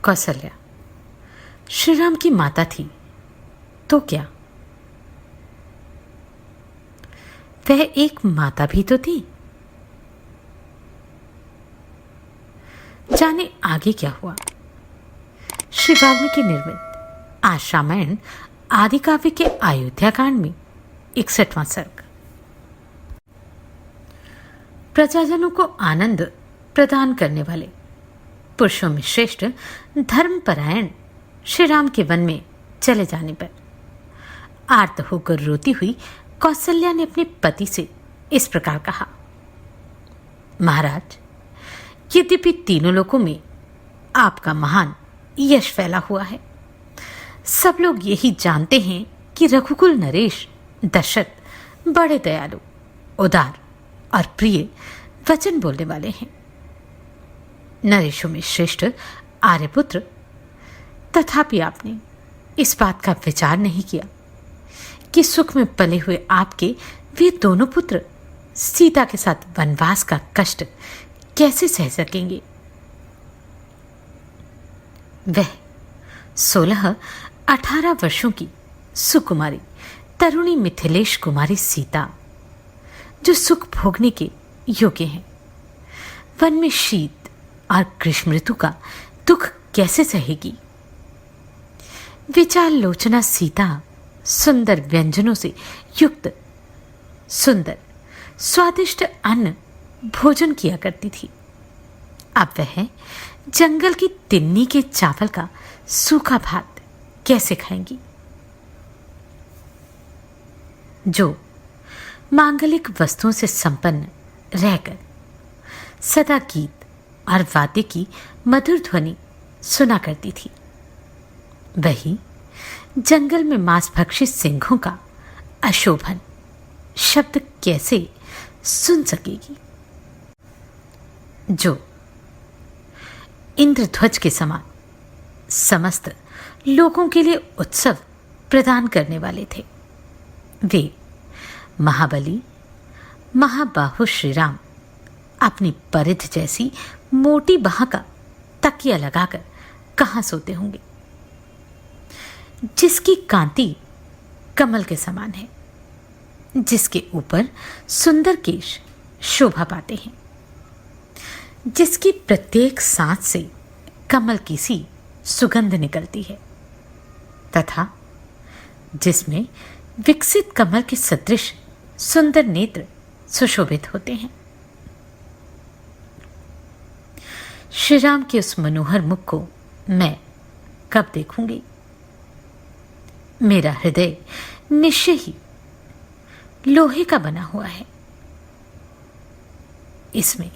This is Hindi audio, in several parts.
कौसल्या श्रीराम की माता थी तो क्या, वह एक माता भी तो थी। जाने आगे क्या हुआ। श्री वाल्मीकि निर्मित आज रामायण आदि काव्य के अयोध्या कांड में 61वां सर्ग। प्रजाजनों को आनंद प्रदान करने वाले पुरुषों में श्रेष्ठ धर्मपरायण श्री राम के वन में चले जाने पर आर्त होकर रोती हुई कौसल्या ने अपने पति से इस प्रकार कहा, महाराज, यद्यपि तीनों लोकों में आपका महान यश फैला हुआ है, सब लोग यही जानते हैं कि रघुकुल नरेश दशरथ बड़े दयालु, उदार और प्रिय वचन बोलने वाले हैं। नरेशों में श्रेष्ठ आर्यपुत्र, तथापि आपने इस बात का विचार नहीं किया कि सुख में पले हुए आपके वे दोनों पुत्र सीता के साथ वनवास का कष्ट कैसे सह सकेंगे। वह 16-18 वर्षों की सुकुमारी तरुणी मिथिलेश कुमारी सीता, जो सुख भोगने के योग्य हैं, वन में शीत और ग्रीष्म ऋतु का दुख कैसे सहेगी। विचार लोचना सीता सुंदर व्यंजनों से युक्त सुंदर स्वादिष्ट अन्न भोजन किया करती थी। अब वह जंगल की तिन्नी के चावल का सूखा भात कैसे खाएंगी, जो मांगलिक वस्तुओं से संपन्न रहकर सदा गीत और वाद्य की मधुर ध्वनि सुना करती थी। वही जंगल में मांसभक्षी सिंहों का अशोभन शब्द कैसे सुन सकेगी, जो इंद्रध्वज के समान समस्त लोगों के लिए उत्सव प्रदान करने वाले थे। वे महाबली महाबाहु श्री राम अपनी परिध जैसी मोटी बाह का तकिया लगाकर कहां सोते होंगे, जिसकी कांति कमल के समान है, जिसके ऊपर सुंदर केश शोभा पाते हैं, जिसकी प्रत्येक सांस से कमल की सी सुगंध निकलती है, तथा जिसमें विकसित कमल के सदृश सुंदर नेत्र सुशोभित होते हैं। श्री राम के उस मनोहर मुख को मैं कब देखूंगी। मेरा हृदय निश्चय ही लोहे का बना हुआ है, इसमें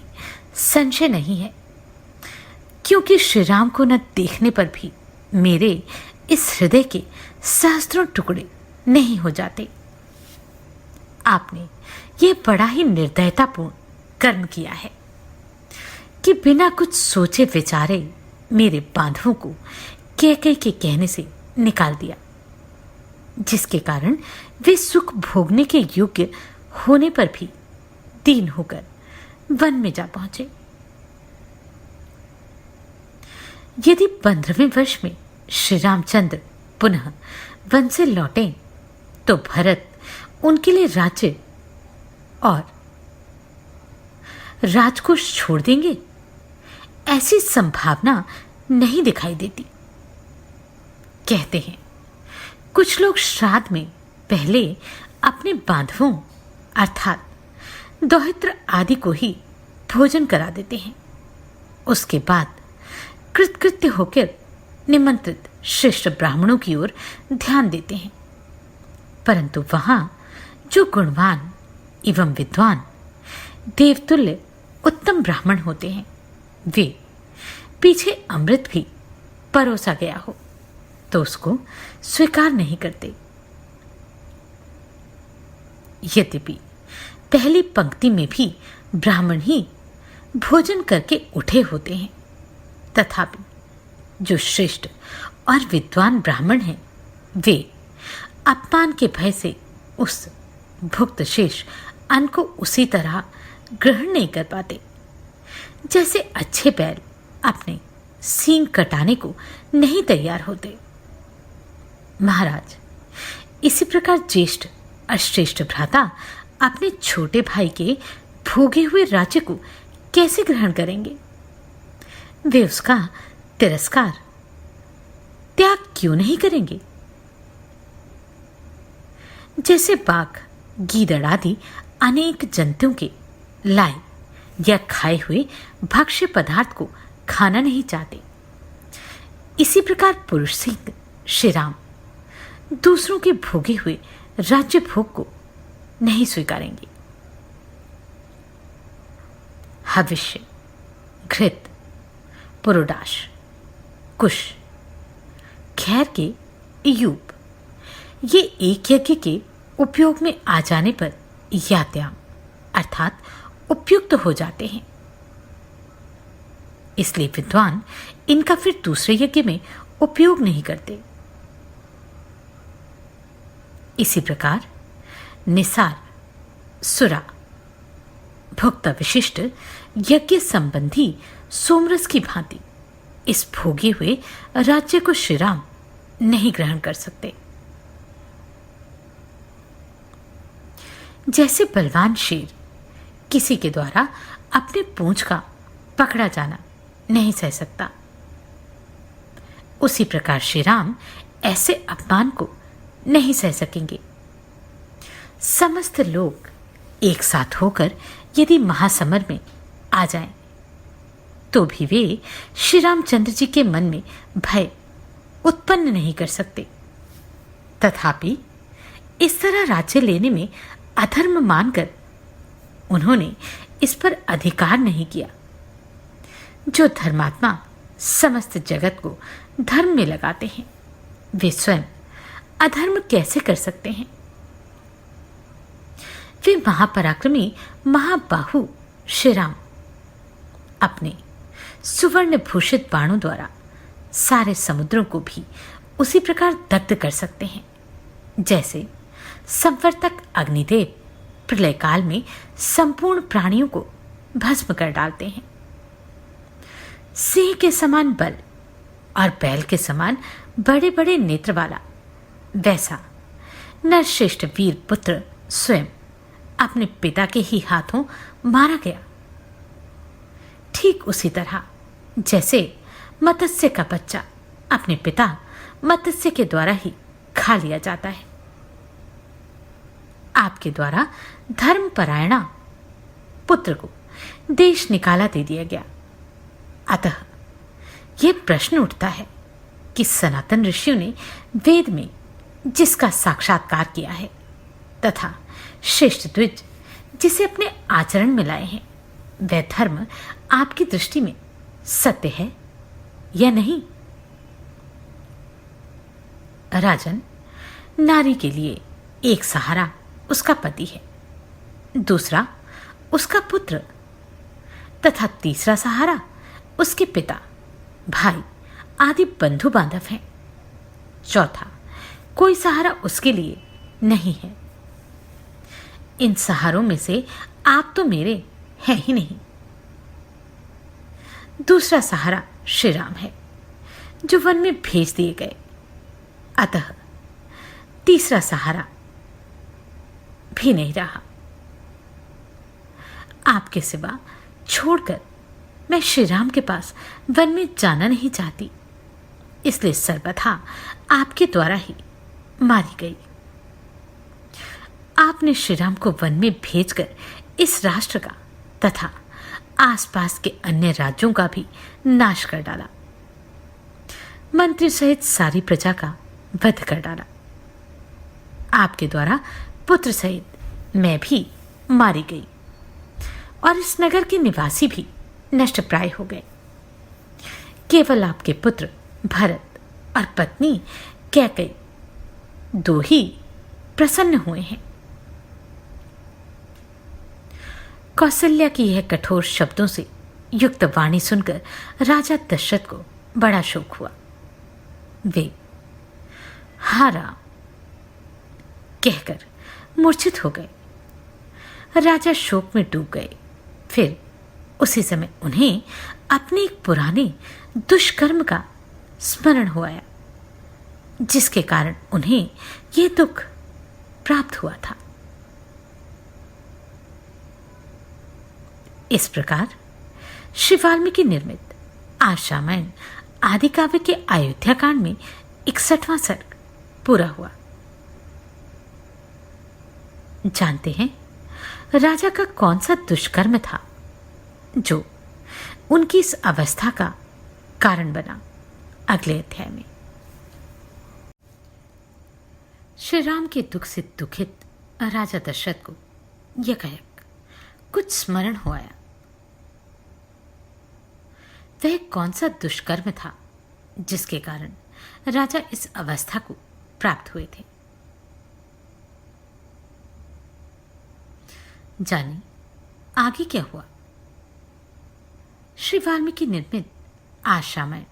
संशय नहीं है, क्योंकि श्री राम को न देखने पर भी मेरे इस हृदय के सहस्त्रों टुकड़े नहीं हो जाते। आपने ये बड़ा ही निर्दयतापूर्ण कर्म किया है कि बिना कुछ सोचे विचारे मेरे बांधवों को कैकेयी के कहने से निकाल दिया, जिसके कारण वे सुख भोगने के योग्य होने पर भी दीन होकर वन में जा पहुंचे। यदि 15वें वर्ष में श्री रामचंद्र पुनः वन से लौटे तो भरत उनके लिए राज्य और राजकोष छोड़ देंगे, ऐसी संभावना नहीं दिखाई देती। कहते हैं कुछ लोग श्राद्ध में पहले अपने बांधवों अर्थात दौहित्र आदि को ही भोजन करा देते हैं, उसके बाद कृतकृत्य होकर निमंत्रित श्रेष्ठ ब्राह्मणों की ओर ध्यान देते हैं। परंतु वहां जो गुणवान एवं विद्वान देवतुल्य उत्तम ब्राह्मण होते हैं, वे पीछे अमृत भी परोसा गया हो तो उसको स्वीकार नहीं करते। यद्यपि पहली पंक्ति में भी ब्राह्मण ही भोजन करके उठे होते हैं, तथापि जो श्रेष्ठ और विद्वान ब्राह्मण हैं, वे अपमान के भय से उस भुक्त शेष अन्न को उसी तरह ग्रहण नहीं कर पाते जैसे अच्छे बैल अपने सींग कटाने को नहीं तैयार होते। महाराज, इसी प्रकार ज्येष्ठ और श्रेष्ठ भ्राता अपने छोटे भाई के भोगे हुए राज्य को कैसे ग्रहण करेंगे? वे उसका तिरस्कार, त्याग क्यों नहीं करेंगे? जैसे बाघ, गीदड़ आदि अनेक जंतुओं के लाए या खाए हुए भक्ष्य पदार्थ को खाना नहीं चाहते, इसी प्रकार पुरुष सिंह श्री राम दूसरों के भोगे हुए राज्य भोग को नहीं स्वीकारेंगे। हविष्य, घृत, पुरोडाश, कुश, खैर के यूप, ये एक यज्ञ के उपयोग में आ जाने पर यात्याम अर्थात उपयुक्त हो जाते हैं। इसलिए विद्वान इनका फिर दूसरे यज्ञ में उपयोग नहीं करते। इसी प्रकार निसार, सुरा, भुक्त विशिष्ट यज्ञ संबंधी सोमरस की भांति इस भोगे हुए राज्य को श्री राम नहीं ग्रहण कर सकते। जैसे बलवान शेर किसी के द्वारा अपने पूंछ का पकड़ा जाना नहीं सह सकता, उसी प्रकार श्री राम ऐसे अपमान को नहीं सह सकेंगे। समस्त लोग एक साथ होकर यदि महासमर में आ जाएं, तो भी वे श्री रामचंद्र जी के मन में भय उत्पन्न नहीं कर सकते। तथापि इस तरह राज्य लेने में अधर्म मानकर उन्होंने इस पर अधिकार नहीं किया। जो धर्मात्मा समस्त जगत को धर्म में लगाते हैं, वे स्वयं अधर्म कैसे कर सकते हैं? वे महापराक्रमी महाबाहु श्री राम अपने सुवर्ण भूषित बाणों द्वारा सारे समुद्रों को भी उसी प्रकार दग्ध कर सकते हैं, जैसे संवर्तक अग्निदेव प्रलय काल में संपूर्ण प्राणियों को भस्म कर डालते हैं। सिंह के समान बल और बैल के समान बड़े बड़े नेत्र वाला वैसा नरश्रेष्ठ वीर पुत्र स्वयं अपने पिता के ही हाथों मारा गया। ठीक उसी तरह जैसे मत्स्य का बच्चा अपने पिता मत्स्य के द्वारा ही खा लिया जाता है। आपके द्वारा धर्मपरायणा पुत्र को देश निकाला दे दिया गया। अतः यह प्रश्न उठता है कि सनातन ऋषियों ने वेद में जिसका साक्षात्कार किया है तथा श्रेष्ठ द्विज जिसे अपने आचरण में लाए हैं, वह धर्म आपकी दृष्टि में सत्य है या नहीं? राजन, नारी के लिए एक सहारा उसका पति है, दूसरा उसका पुत्र तथा तीसरा सहारा उसके पिता, भाई आदि बंधु बांधव हैं। चौथा कोई सहारा उसके लिए नहीं है। इन सहारों में से आप तो मेरे हैं ही नहीं। दूसरा सहारा श्री राम है जो वन में भेज दिए गए। अतः तीसरा सहारा भी नहीं रहा। आपके सिवा छोड़कर मैं श्री राम के पास वन में जाना नहीं चाहती, इसलिए सर्वथा आपके द्वारा ही मारी गई। आपने श्री राम को वन में भेजकर इस राष्ट्र का तथा आसपास के अन्य राज्यों का भी नाश कर डाला। मंत्री सहित सारी प्रजा का वध कर डाला। आपके द्वारा पुत्र सहित मैं भी मारी गई और इस नगर के निवासी भी नष्ट प्राय हो गए। केवल आपके पुत्र भरत और पत्नी कैकेयी दो ही प्रसन्न हुए हैं। कौशल्या की यह कठोर शब्दों से युक्त वाणी सुनकर राजा दशरथ को बड़ा शोक हुआ। वे "हाँ राम" कहकर मूर्छित हो गए। राजा शोक में डूब गए। फिर उसी समय उन्हें अपने एक पुराने दुष्कर्म का स्मरण हो आया, जिसके कारण उन्हें यह दुख प्राप्त हुआ था। इस प्रकार श्री वाल्मीकि निर्मित आशामयन आदि काव्य के अयोध्या कांड में 61वां सर्ग पूरा हुआ। जानते हैं राजा का कौन सा दुष्कर्म था जो उनकी इस अवस्था का कारण बना? अगले अध्याय में। श्री राम के दुख से दुखित राजा दशरथ को यकायक कुछ स्मरण हो आया। वह कौन सा दुष्कर्म था जिसके कारण राजा इस अवस्था को प्राप्त हुए थे? जाने आगे क्या हुआ। श्री वाल्मीकि निर्मित आशामय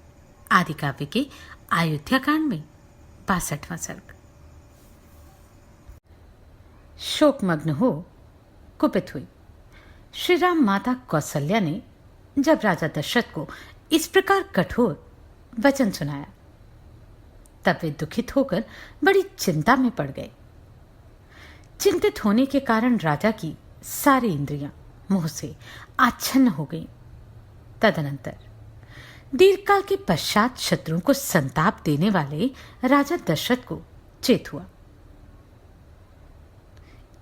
आदि काव्य के अयोध्या कांड में 62वां सर्ग। शोकमग्न हो कुपित हुई श्री राम माता कौसल्या ने जब राजा दशरथ को इस प्रकार कठोर वचन सुनाया, तब वे दुखित होकर बड़ी चिंता में पड़ गए। चिंतित होने के कारण राजा की सारी इंद्रियां मुंह से आच्छन्न हो गईं। तदनंतर दीर्घकाल के पश्चात शत्रुओं को संताप देने वाले राजा दशरथ को चेत हुआ।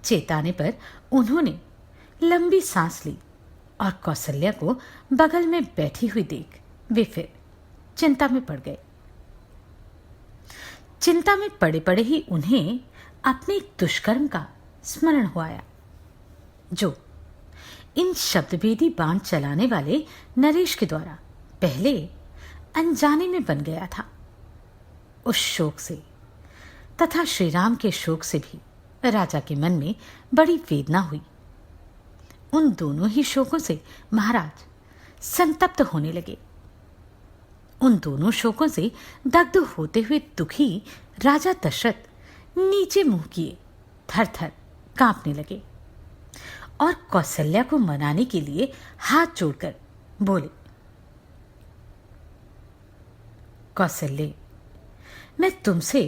चेताने पर उन्होंने लंबी सांस ली और कौसल्या को बगल में बैठी हुई देख वे फिर चिंता में पड़ गए। चिंता में पड़े पड़े ही उन्हें अपने एक दुष्कर्म का स्मरण हो आया जो इन शब्दभेदी बाण चलाने वाले नरेश के द्वारा पहले अनजाने में बन गया था। उस शोक से तथा श्री राम के शोक से भी राजा के मन में बड़ी वेदना हुई। उन दोनों ही शोकों से महाराज संतप्त होने लगे। उन दोनों शोकों से दग्ध होते हुए दुखी राजा दशरथ नीचे मुंह किए थर थर कांपने लगे और कौसल्या को मनाने के लिए हाथ जोड़कर बोले, कौसल्य, मैं तुमसे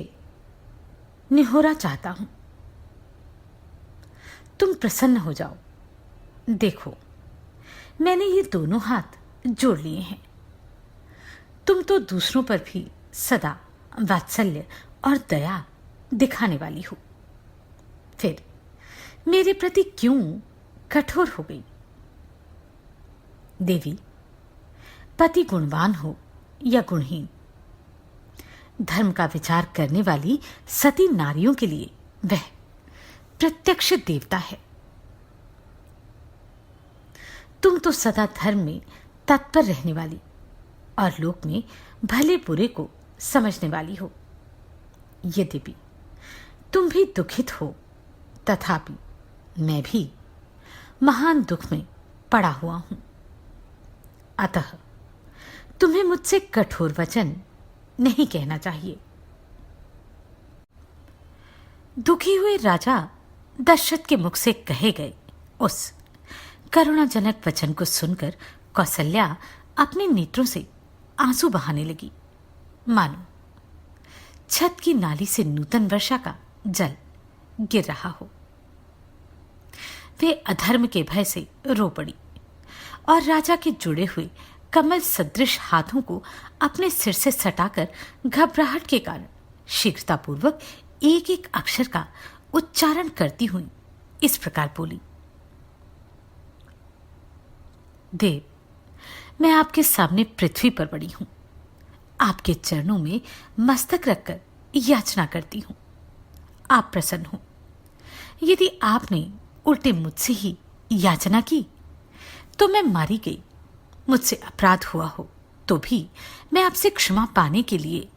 निहोरा चाहता हूं, तुम प्रसन्न हो जाओ। देखो, मैंने ये दोनों हाथ जोड़ लिए हैं। तुम तो दूसरों पर भी सदा वात्सल्य और दया दिखाने वाली हो, फिर मेरे प्रति क्यों कठोर हो गई? देवी, पति गुणवान हो या गुणहीन, धर्म का विचार करने वाली सती नारियों के लिए वह प्रत्यक्ष देवता है। तुम तो सदा धर्म में तत्पर रहने वाली और लोक में भले बुरे को समझने वाली हो। यद्यपि तुम भी दुखित हो, तथापि मैं भी महान दुख में पड़ा हुआ हूं। अतः तुम्हें मुझसे कठोर वचन नहीं कहना चाहिए। दुखी हुए राजा दशरथ के मुख से कहे गए उस करुणाजनक वचन को सुनकर कौसल्या अपने नेत्रों से आंसू बहाने लगी, मानो छत की नाली से नूतन वर्षा का जल गिर रहा हो। वे अधर्म के भय से रो पड़ी और राजा के जुड़े हुए कमल सदृश हाथों को अपने सिर से सटाकर घबराहट के कारण शीघ्रतापूर्वक एक एक अक्षर का उच्चारण करती हुई इस प्रकार बोली, देव, मैं आपके सामने पृथ्वी पर पड़ी हूं, आपके चरणों में मस्तक रखकर याचना करती हूं। आप प्रसन्न हो। यदि आपने उल्टे मुझसे ही याचना की तो मैं मारी गई। मुझसे अपराध हुआ हो तो भी मैं आपसे क्षमा पाने के लिए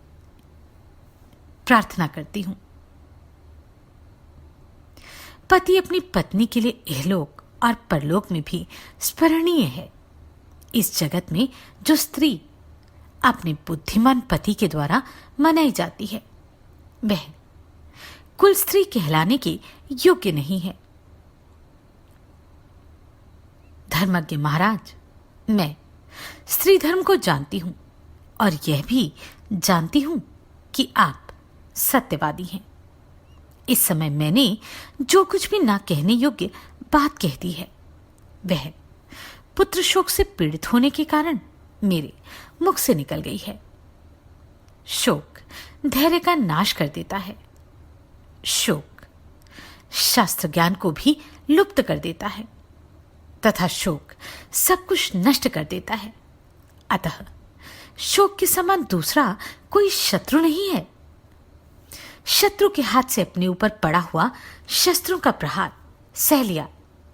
प्रार्थना करती हूं। पति अपनी पत्नी के लिए इहलोक और परलोक में भी स्मरणीय है। इस जगत में जो स्त्री अपने बुद्धिमान पति के द्वारा मनाई जाती है, वह कुल स्त्री कहलाने के योग्य नहीं है। धर्मज्ञ महाराज, मैं स्त्री धर्म को जानती हूं और यह भी जानती हूं कि आप सत्यवादी हैं। इस समय मैंने जो कुछ भी ना कहने योग्य बात कह दी है वह पुत्र शोक से पीड़ित होने के कारण मेरे मुख से निकल गई है। शोक धैर्य का नाश कर देता है। शोक शास्त्र ज्ञान को भी लुप्त कर देता है तथा शोक सब कुछ नष्ट कर देता है। अतः शोक के समान दूसरा कोई शत्रु नहीं है। शत्रु के हाथ से अपने ऊपर पड़ा हुआ शस्त्रों का प्रहार सह लिया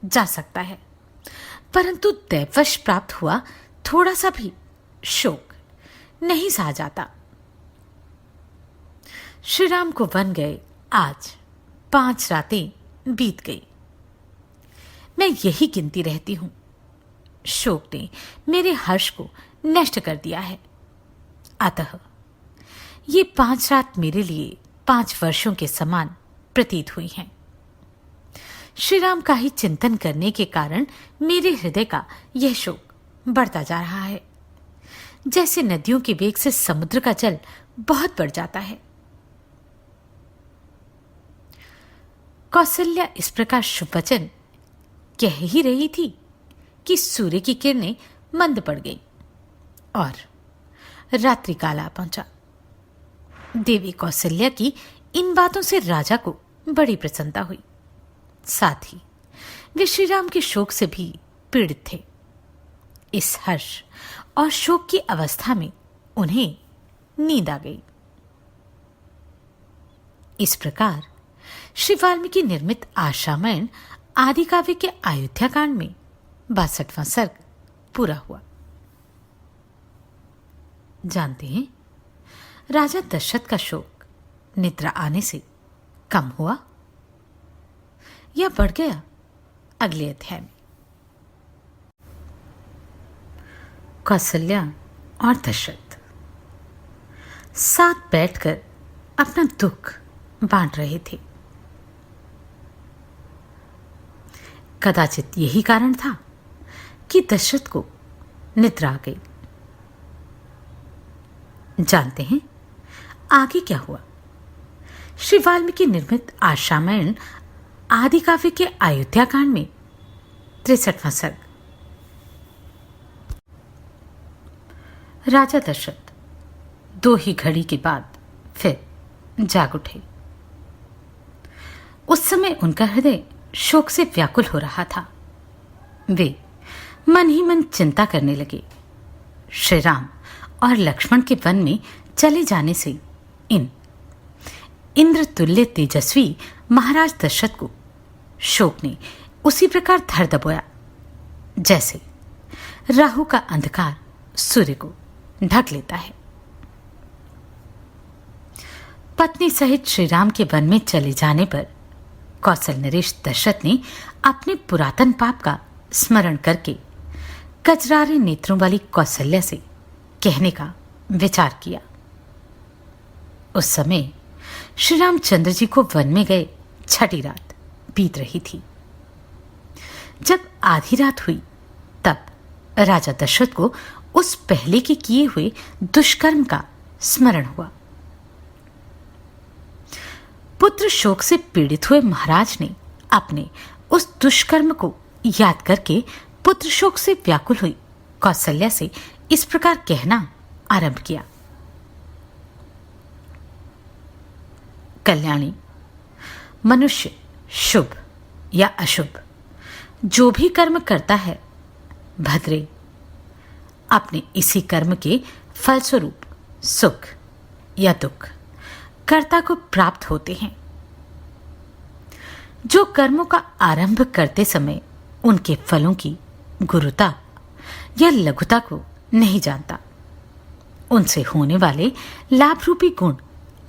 जा सकता है, परंतु दैववश प्राप्त हुआ थोड़ा सा भी शोक नहीं सहा जाता। श्री राम को वन गए आज 5 रातें बीत गई। मैं यही गिनती रहती हूं। शोक ने मेरे हर्ष को नष्ट कर दिया है। अतः ये 5 रात मेरे लिए 5 वर्षों के समान प्रतीत हुई हैं। श्री राम का ही चिंतन करने के कारण मेरे हृदय का यह शोक बढ़ता जा रहा है, जैसे नदियों के वेग से समुद्र का जल बहुत बढ़ जाता है। कौसल्या इस प्रकार शुभ वचन कह ही रही थी कि सूर्य की किरणें मंद पड़ गई और रात्रि काल आ पहुंचा। देवी कौसल्या की इन बातों से राजा को बड़ी प्रसन्नता हुई। साथ ही वे श्री राम के शोक से भी पीड़ित थे। इस हर्ष और शोक की अवस्था में उन्हें नींद आ गई। इस प्रकार श्री वाल्मीकि निर्मित आशामयन आदि काव्य के अयोध्या कांड में 62वां सर्ग पूरा हुआ। जानते हैं, राजा दशरथ का शोक निद्रा आने से कम हुआ या बढ़ गया? अगले अध्याय में। कौसल्या और दशरथ साथ बैठकर अपना दुख बांट रहे थे। कदाचित यही कारण था कि दशरथ को निद्रा आ गई। जानते हैं आगे क्या हुआ? श्री वाल्मीकि निर्मित आशामयन आदि काव्य के अयोध्या कांड में 63वां सर्ग। राजा दशरथ 2 ही घड़ी के बाद फिर जाग उठे। उस समय उनका हृदय शोक से व्याकुल हो रहा था। वे मन ही मन चिंता करने लगे। श्री राम और लक्ष्मण के वन में चले जाने से इन इंद्र तुल्य तेजस्वी महाराज दशरथ को शोक ने उसी प्रकार धर दबोया जैसे राहु का अंधकार सूर्य को ढक लेता है। पत्नी सहित श्री राम के वन में चले जाने पर कौशल नरेश दशरथ ने अपने पुरातन पाप का स्मरण करके कजरारे नेत्रों वाली कौशल्या से कहने का विचार किया। उस समय श्री रामचंद्र जी को वन में गए 6ठी रात बीत रही थी। जब आधी रात हुई तब राजा दशरथ को उस पहले के किए हुए दुष्कर्म का स्मरण हुआ। पुत्र शोक से पीड़ित हुए महाराज ने अपने उस दुष्कर्म को याद करके पुत्र शोक से व्याकुल हुई कौशल्या से इस प्रकार कहना आरंभ किया। कल्याणी, मनुष्य शुभ या अशुभ जो भी कर्म करता है, भद्रे, अपने इसी कर्म के फलस्वरूप सुख या दुख कर्ता को प्राप्त होते हैं। जो कर्मों का आरंभ करते समय उनके फलों की गुरुता या लघुता को नहीं जानता, उनसे होने वाले लाभ रूपी गुण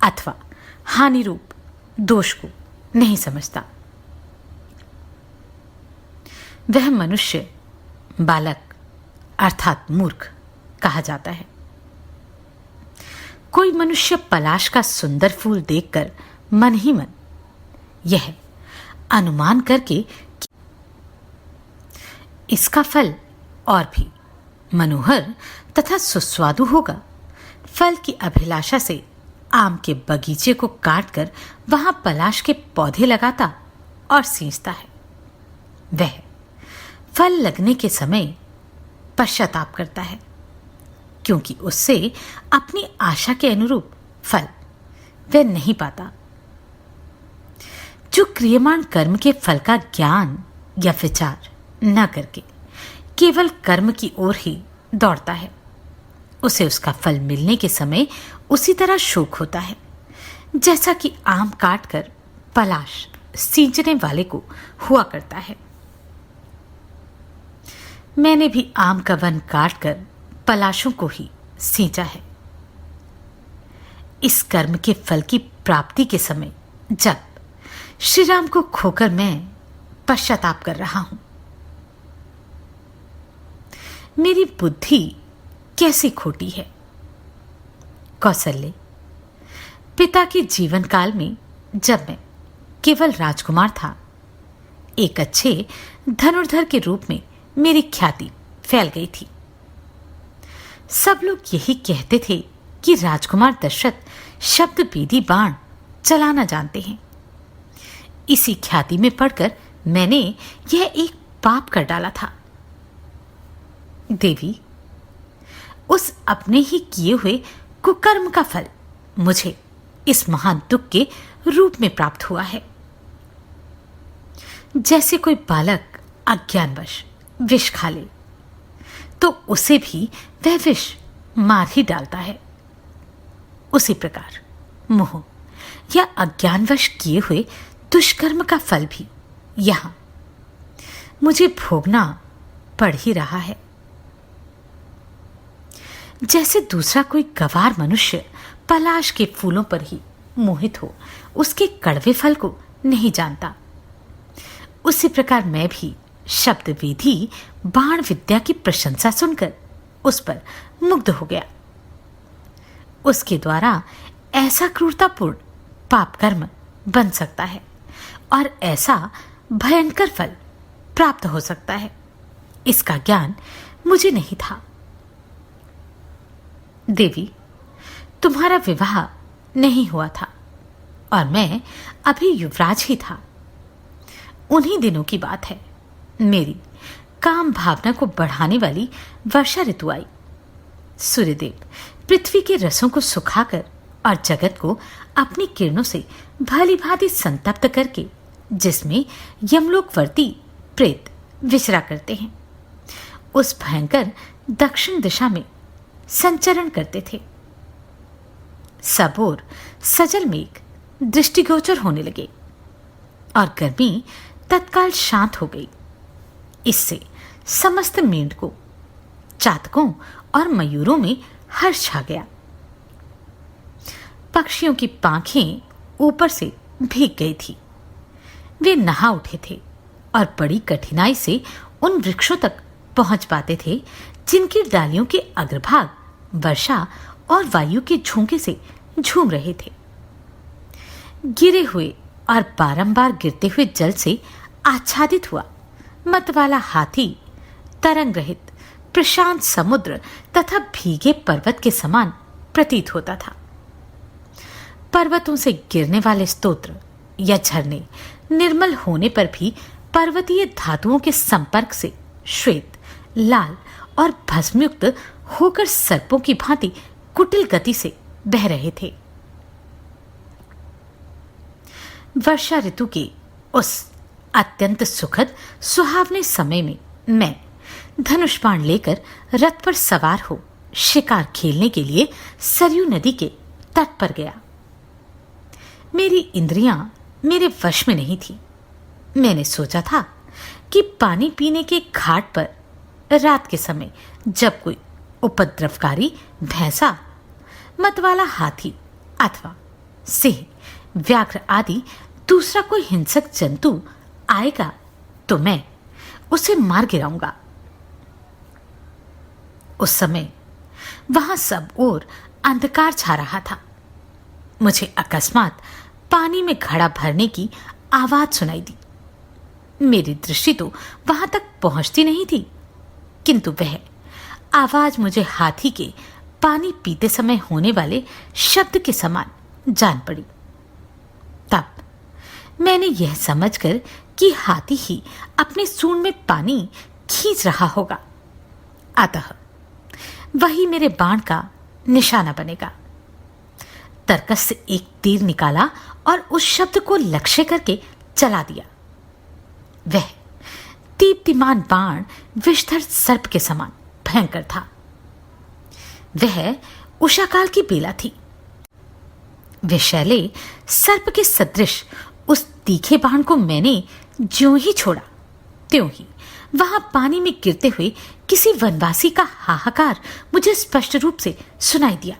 अथवा हानि रूप दोष को नहीं समझता, वह मनुष्य बालक अर्थात मूर्ख कहा जाता है। कोई मनुष्य पलाश का सुंदर फूल देखकर मन ही मन यह अनुमान करके इसका फल और भी मनोहर तथा सुस्वादु होगा, फल की अभिलाषा से आम के बगीचे को काटकर वहां पलाश के पौधे लगाता और सींचता है। वह फल लगने के समय पश्चाताप करता है, क्योंकि उससे अपनी आशा के अनुरूप फल वह नहीं पाता। जो क्रियमाण कर्म के फल का ज्ञान या विचार न करके केवल कर्म की ओर ही दौड़ता है, उसे उसका फल मिलने के समय उसी तरह शोक होता है जैसा कि आम काटकर पलाश सींचने वाले को हुआ करता है। मैंने भी आम का वन काटकर पलाशों को ही सींचा है। इस कर्म के फल की प्राप्ति के समय जब श्री राम को खोकर मैं पश्चाताप कर रहा हूं, मेरी बुद्धि कैसी खोटी है। कौशल्य, पिता के जीवन काल में जब मैं केवल राजकुमार था, एक अच्छे धनुर्धर के रूप में मेरी ख्याति फैल गई थी। सब लोग यही कहते थे कि राजकुमार दशरथ शब्द भेदी बाण चलाना जानते हैं। इसी ख्याति में पढ़कर मैंने यह एक पाप कर डाला था। देवी, उस अपने ही किए हुए कुकर्म का फल मुझे इस महान दुख के रूप में प्राप्त हुआ है। जैसे कोई बालक अज्ञानवश विष खा ले तो उसे भी वह विष मार ही डालता है, उसी प्रकार मोह या अज्ञानवश किए हुए दुष्कर्म का फल भी यहां मुझे भोगना पड़ ही रहा है। जैसे दूसरा कोई गंवार मनुष्य पलाश के फूलों पर ही मोहित हो उसके कड़वे फल को नहीं जानता, उसी प्रकार मैं भी शब्द विधि बाण विद्या की प्रशंसा सुनकर उस पर मुग्ध हो गया। उसके द्वारा ऐसा क्रूरतापूर्ण पाप कर्म बन सकता है और ऐसा भयंकर फल प्राप्त हो सकता है, इसका ज्ञान मुझे नहीं था। देवी, तुम्हारा विवाह नहीं हुआ था और मैं अभी युवराज ही था। उन्हीं दिनों की बात है, मेरी काम भावना को बढ़ाने वाली वर्षा ऋतु आई। सूर्यदेव पृथ्वी के रसों को सुखाकर और जगत को अपनी किरणों से भली भांति संतप्त करके, जिसमें यमलोकवर्ती प्रेत विचरा करते हैं, उस भयंकर दक्षिण दिशा में संचरण करते थे। सब ओर सजल मेघ दृष्टिगोचर होने लगे और गर्मी तत्काल शांत हो गई। इससे समस्त मेंढकों, चातकों और मयूरों में हर्ष छा गया। पक्षियों की पांखें ऊपर से भीग गई थी। वे नहा उठे थे और बड़ी कठिनाई से उन वृक्षों तक पहुंच पाते थे जिनकी डालियों के अग्रभाग वर्षा और वायु के झोंके से झूम रहे थे। गिरे हुए और बारंबार गिरते हुए जल से आच्छादित हुआ मतवाला हाथी तरंग रहित प्रशांत समुद्र तथा भीगे पर्वत के समान प्रतीत होता था। पर्वतों से गिरने वाले स्तोत्र या झरने निर्मल होने पर भी पर्वतीय धातुओं के संपर्क से श्वेत, लाल और भस्मयुक्त होकर सर्पों की भांति कुटिल गति से बह रहे थे। वर्षा ऋतु के उस अत्यंत सुखद सुहावने समय में मैं धनुष बाण लेकर रथ पर सवार हो शिकार खेलने के लिए सरयू नदी के तट पर गया। मेरी इंद्रियां मेरे वश में नहीं थी। मैंने सोचा था कि पानी पीने के घाट पर रात के समय जब कोई उपद्रवकारी भैंसा, मतवाला हाथी अथवा सिंह, व्याघ्र आदि दूसरा कोई हिंसक जंतु आएगा तो मैं उसे मार गिराऊंगा। उस समय वहां सब ओर अंधकार छा रहा था। मुझे अकस्मात पानी में घड़ा भरने की आवाज सुनाई दी। मेरी दृष्टि तो वहां तक पहुंचती नहीं थी, किंतु वह आवाज मुझे हाथी के पानी पीते समय होने वाले शब्द के समान जान पड़ी। तब मैंने यह समझकर कि हाथी ही अपने सूंड में पानी खींच रहा होगा, अतः वही मेरे बाण का निशाना बनेगा। तरकस से एक तीर निकाला और उस शब्द को लक्ष्य करके चला दिया। वह दीप्तिमान बाण विषधर सर्प के समान भयंकर था। वह उषाकाल की बेला थी। विषैले सर्प के सदृश उस तीखे बाण को मैंने ज्यों ही छोड़ा त्यों ही वहां पानी में गिरते हुए किसी वनवासी का हाहाकार मुझे स्पष्ट रूप से सुनाई दिया।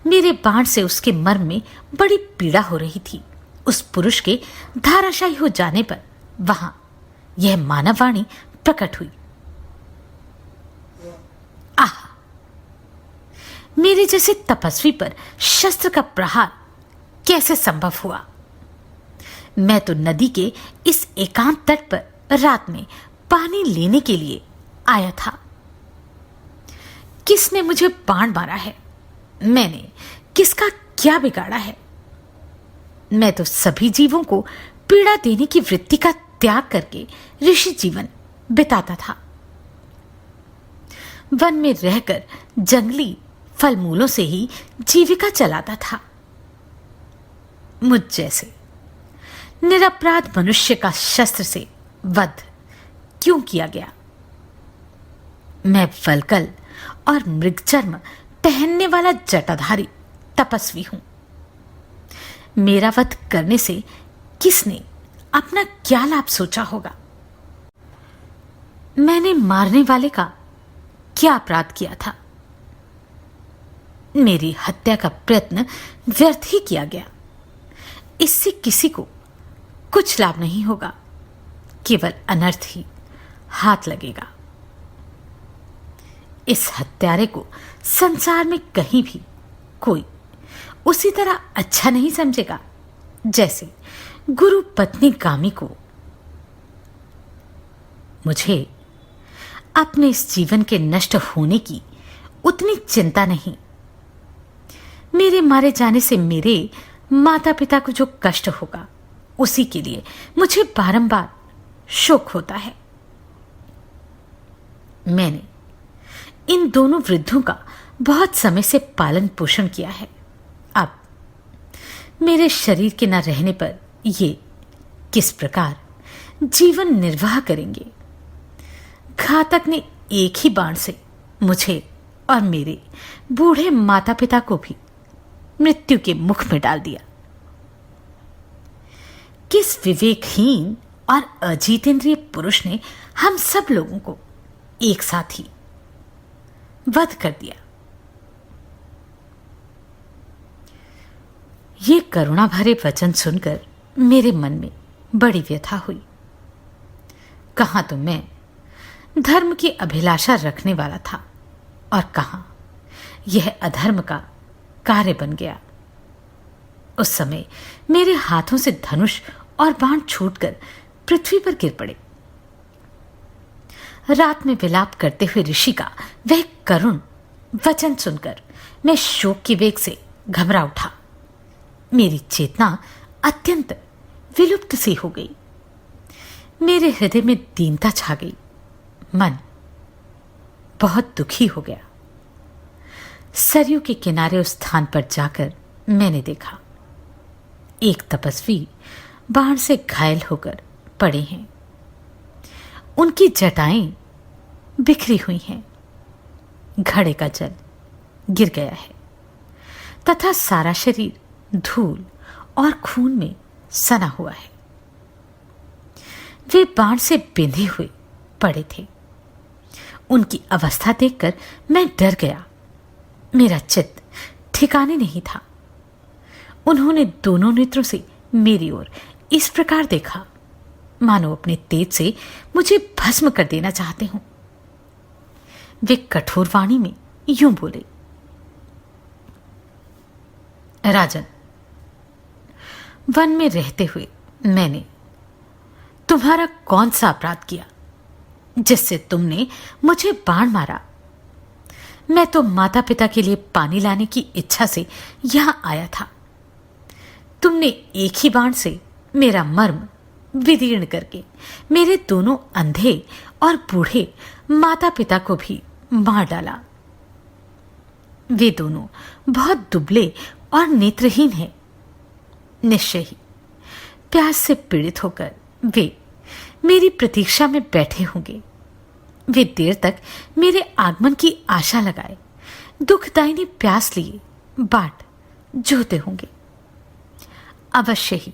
मेरे बाण से उसके मर्म में बड़ी पीड़ा हो रही थी। उस पुरुष के धाराशायी हो जाने पर वहां यह मानववाणी प्रकट हुई। आह! मेरे जैसे तपस्वी पर शस्त्र का प्रहार कैसे संभव हुआ? मैं तो नदी के इस एकांत तट पर रात में पानी लेने के लिए आया था। किसने मुझे बाण मारा है? मैंने किसका क्या बिगाड़ा है? मैं तो सभी जीवों को पीड़ा देने की वृत्ति का त्याग करके ऋषि जीवन बिताता था। वन में रहकर जंगली फल मूलों से ही जीविका चलाता था। मुझ जैसे निरपराध मनुष्य का शस्त्र से वध क्यों किया गया? मैं वल्कल और मृगचर्म पहनने वाला जटाधारी तपस्वी हूं। मेरा वध करने से किसने अपना क्या लाभ सोचा होगा? मैंने मारने वाले का क्या अपराध किया था? मेरी हत्या का प्रयत्न व्यर्थ ही किया गया। इससे किसी को कुछ लाभ नहीं होगा, केवल अनर्थ ही हाथ लगेगा। इस हत्यारे को संसार में कहीं भी कोई उसी तरह अच्छा नहीं समझेगा जैसे गुरु पत्नी गामी को। मुझे अपने इस जीवन के नष्ट होने की उतनी चिंता नहीं। मेरे मारे जाने से मेरे माता पिता को जो कष्ट होगा उसी के लिए मुझे बारंबार शोक होता है। मैंने इन दोनों वृद्धों का बहुत समय से पालन पोषण किया है। अब मेरे शरीर के न रहने पर ये किस प्रकार जीवन निर्वाह करेंगे? घातक ने एक ही बाण से मुझे और मेरे बूढ़े माता पिता को भी मृत्यु के मुख में डाल दिया। किस विवेकहीन और अजीतेंद्रिय पुरुष ने हम सब लोगों को एक साथ ही वध कर दिया? ये करुणा भरे वचन सुनकर मेरे मन में बड़ी व्यथा हुई। कहां तो मैं धर्म की अभिलाषा रखने वाला था और कहां यह अधर्म का कार्य बन गया। उस समय मेरे हाथों से धनुष और बाण छूटकर पृथ्वी पर गिर पड़े। रात में विलाप करते हुए ऋषि का वह करुण वचन सुनकर मैं शोक के वेग से घबरा उठा। मेरी चेतना अत्यंत विलुप्त सी हो गई। मेरे हृदय में दीनता छा गई। मन बहुत दुखी हो गया। सरयू के किनारे उस स्थान पर जाकर मैंने देखा एक तपस्वी बाण से घायल होकर पड़े हैं। उनकी जटाएं बिखरी हुई हैं। घड़े का जल गिर गया है तथा सारा शरीर धूल और खून में सना हुआ है। वे बाण से बिंधे हुए पड़े थे। उनकी अवस्था देखकर मैं डर गया। मेरा चित्त ठिकाने नहीं था। उन्होंने दोनों नेत्रों से मेरी ओर इस प्रकार देखा मानो अपने तेज से मुझे भस्म कर देना चाहते हों। वे कठोर वाणी में यूं बोले, राजन, वन में रहते हुए मैंने तुम्हारा कौन सा अपराध किया जिससे तुमने मुझे बाण मारा? मैं तो माता पिता के लिए पानी लाने की इच्छा से यहां आया था। तुमने एक ही बाण से मेरा मर्म विदीर्ण करके मेरे दोनों अंधे और बूढ़े माता पिता को भी मार डाला। वे दोनों बहुत दुबले और नेत्रहीन हैं। निश्चय ही प्यास से पीड़ित होकर वे मेरी प्रतीक्षा में बैठे होंगे। वे देर तक मेरे आगमन की आशा लगाए दुखदायिनी प्यास लिए बाट जोते होंगे। अवश्य ही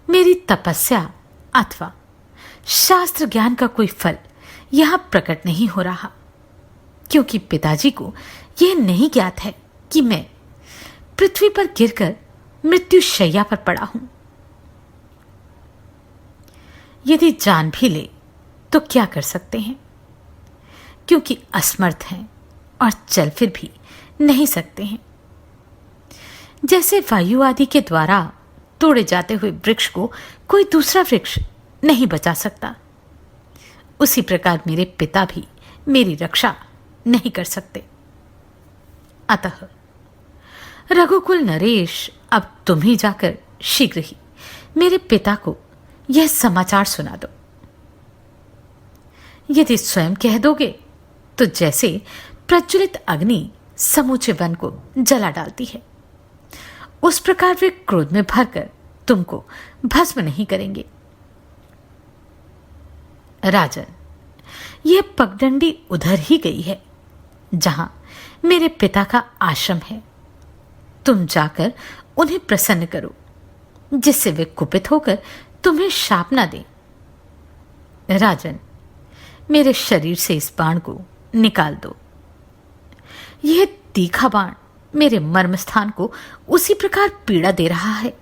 मेरी तपस्या अथवा शास्त्र ज्ञान का कोई फल यहां प्रकट नहीं हो रहा, क्योंकि पिताजी को यह नहीं ज्ञात है कि मैं पृथ्वी पर गिरकर मृत्युशैया पर पड़ा हूं। यदि जान भी ले तो क्या कर सकते हैं, क्योंकि असमर्थ हैं और चल फिर भी नहीं सकते हैं। जैसे वायु आदि के द्वारा तोड़े जाते हुए वृक्ष को कोई दूसरा वृक्ष नहीं बचा सकता, उसी प्रकार मेरे पिता भी मेरी रक्षा नहीं कर सकते। अतः रघुकुल नरेश, अब तुम ही जाकर शीघ्र ही मेरे पिता को यह समाचार सुना दो। यदि स्वयं कह दोगे तो जैसे प्रज्वलित अग्नि समूचे वन को जला डालती है, उस प्रकार वे क्रोध में भरकर तुमको भस्म नहीं करेंगे। राजन, यह पगडंडी उधर ही गई है जहां मेरे पिता का आश्रम है। तुम जाकर उन्हें प्रसन्न करो, जिससे वे कुपित होकर तुम्हें शाप न दें। राजन, मेरे शरीर से इस बाण को निकाल दो। यह तीखा बाण मेरे मर्म स्थान को उसी प्रकार पीड़ा दे रहा है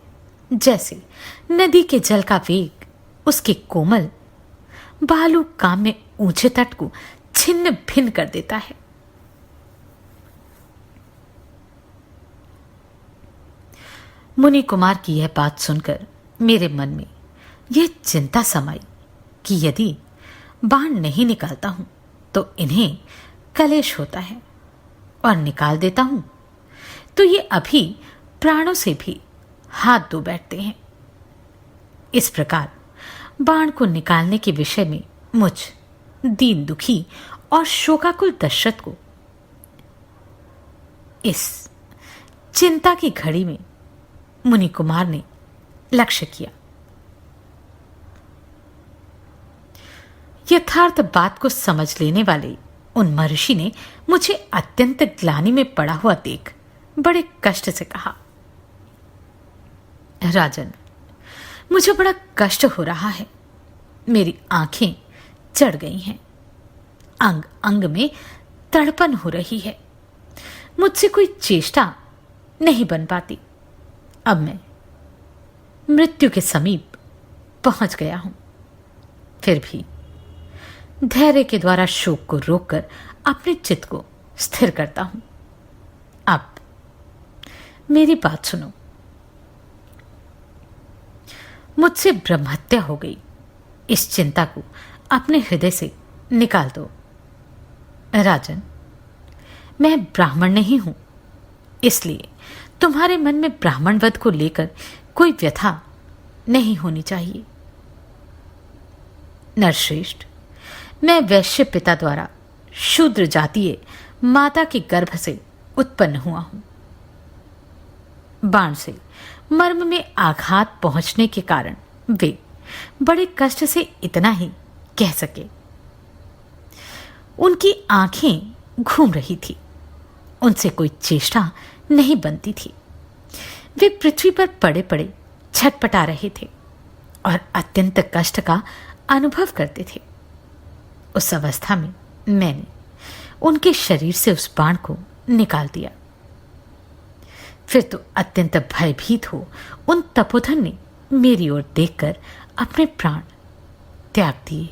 जैसे नदी के जल का वेग उसके कोमल बालू काम में ऊंचे तट को छिन्न भिन्न कर देता है। मुनि कुमार की यह बात सुनकर मेरे मन में यह चिंता समाई कि यदि बाण नहीं निकालता हूं तो इन्हें कलेश होता है, और निकाल देता हूं तो ये अभी प्राणों से भी हाथ धो बैठते हैं। इस प्रकार बाण को निकालने के विषय में मुझ दीन दुखी और शोकाकुल दशरथ को इस चिंता की घड़ी में मुनि कुमार ने लक्ष्य किया। यथार्थ बात को समझ लेने वाले उन महर्षि ने मुझे अत्यंत ग्लानि में पड़ा हुआ देख बड़े कष्ट से कहा, राजन, मुझे बड़ा कष्ट हो रहा है। मेरी आंखें चढ़ गई हैं, अंग अंग में तड़पन हो रही है, मुझसे कोई चेष्टा नहीं बन पाती। अब मैं मृत्यु के समीप पहुंच गया हूं, फिर भी धैर्य के द्वारा शोक को रोककर अपने चित्त को स्थिर करता हूं। अब मेरी बात सुनो। मुझसे ब्रह्महत्या हो गई, इस चिंता को अपने हृदय से निकाल दो। राजन, मैं ब्राह्मण नहीं हूं, इसलिए तुम्हारे मन में ब्राह्मण वध को लेकर कोई व्यथा नहीं होनी चाहिए। नरश्रेष्ठ, मैं वैश्य पिता द्वारा शूद्र जातीय माता के गर्भ से उत्पन्न हुआ हूं। बाण से मर्म में आघात पहुंचने के कारण वे बड़े कष्ट से इतना ही कह सके। उनकी आंखें घूम रही थी, उनसे कोई चेष्टा नहीं बनती थी। वे पृथ्वी पर पड़े पड़े छटपटा रहे थे और अत्यंत कष्ट का अनुभव करते थे। उस अवस्था में मैंने उनके शरीर से उस बाण को निकाल दिया। फिर तो अत्यंत भयभीत हो उन तपोधन ने मेरी ओर देखकर अपने प्राण त्याग दिए।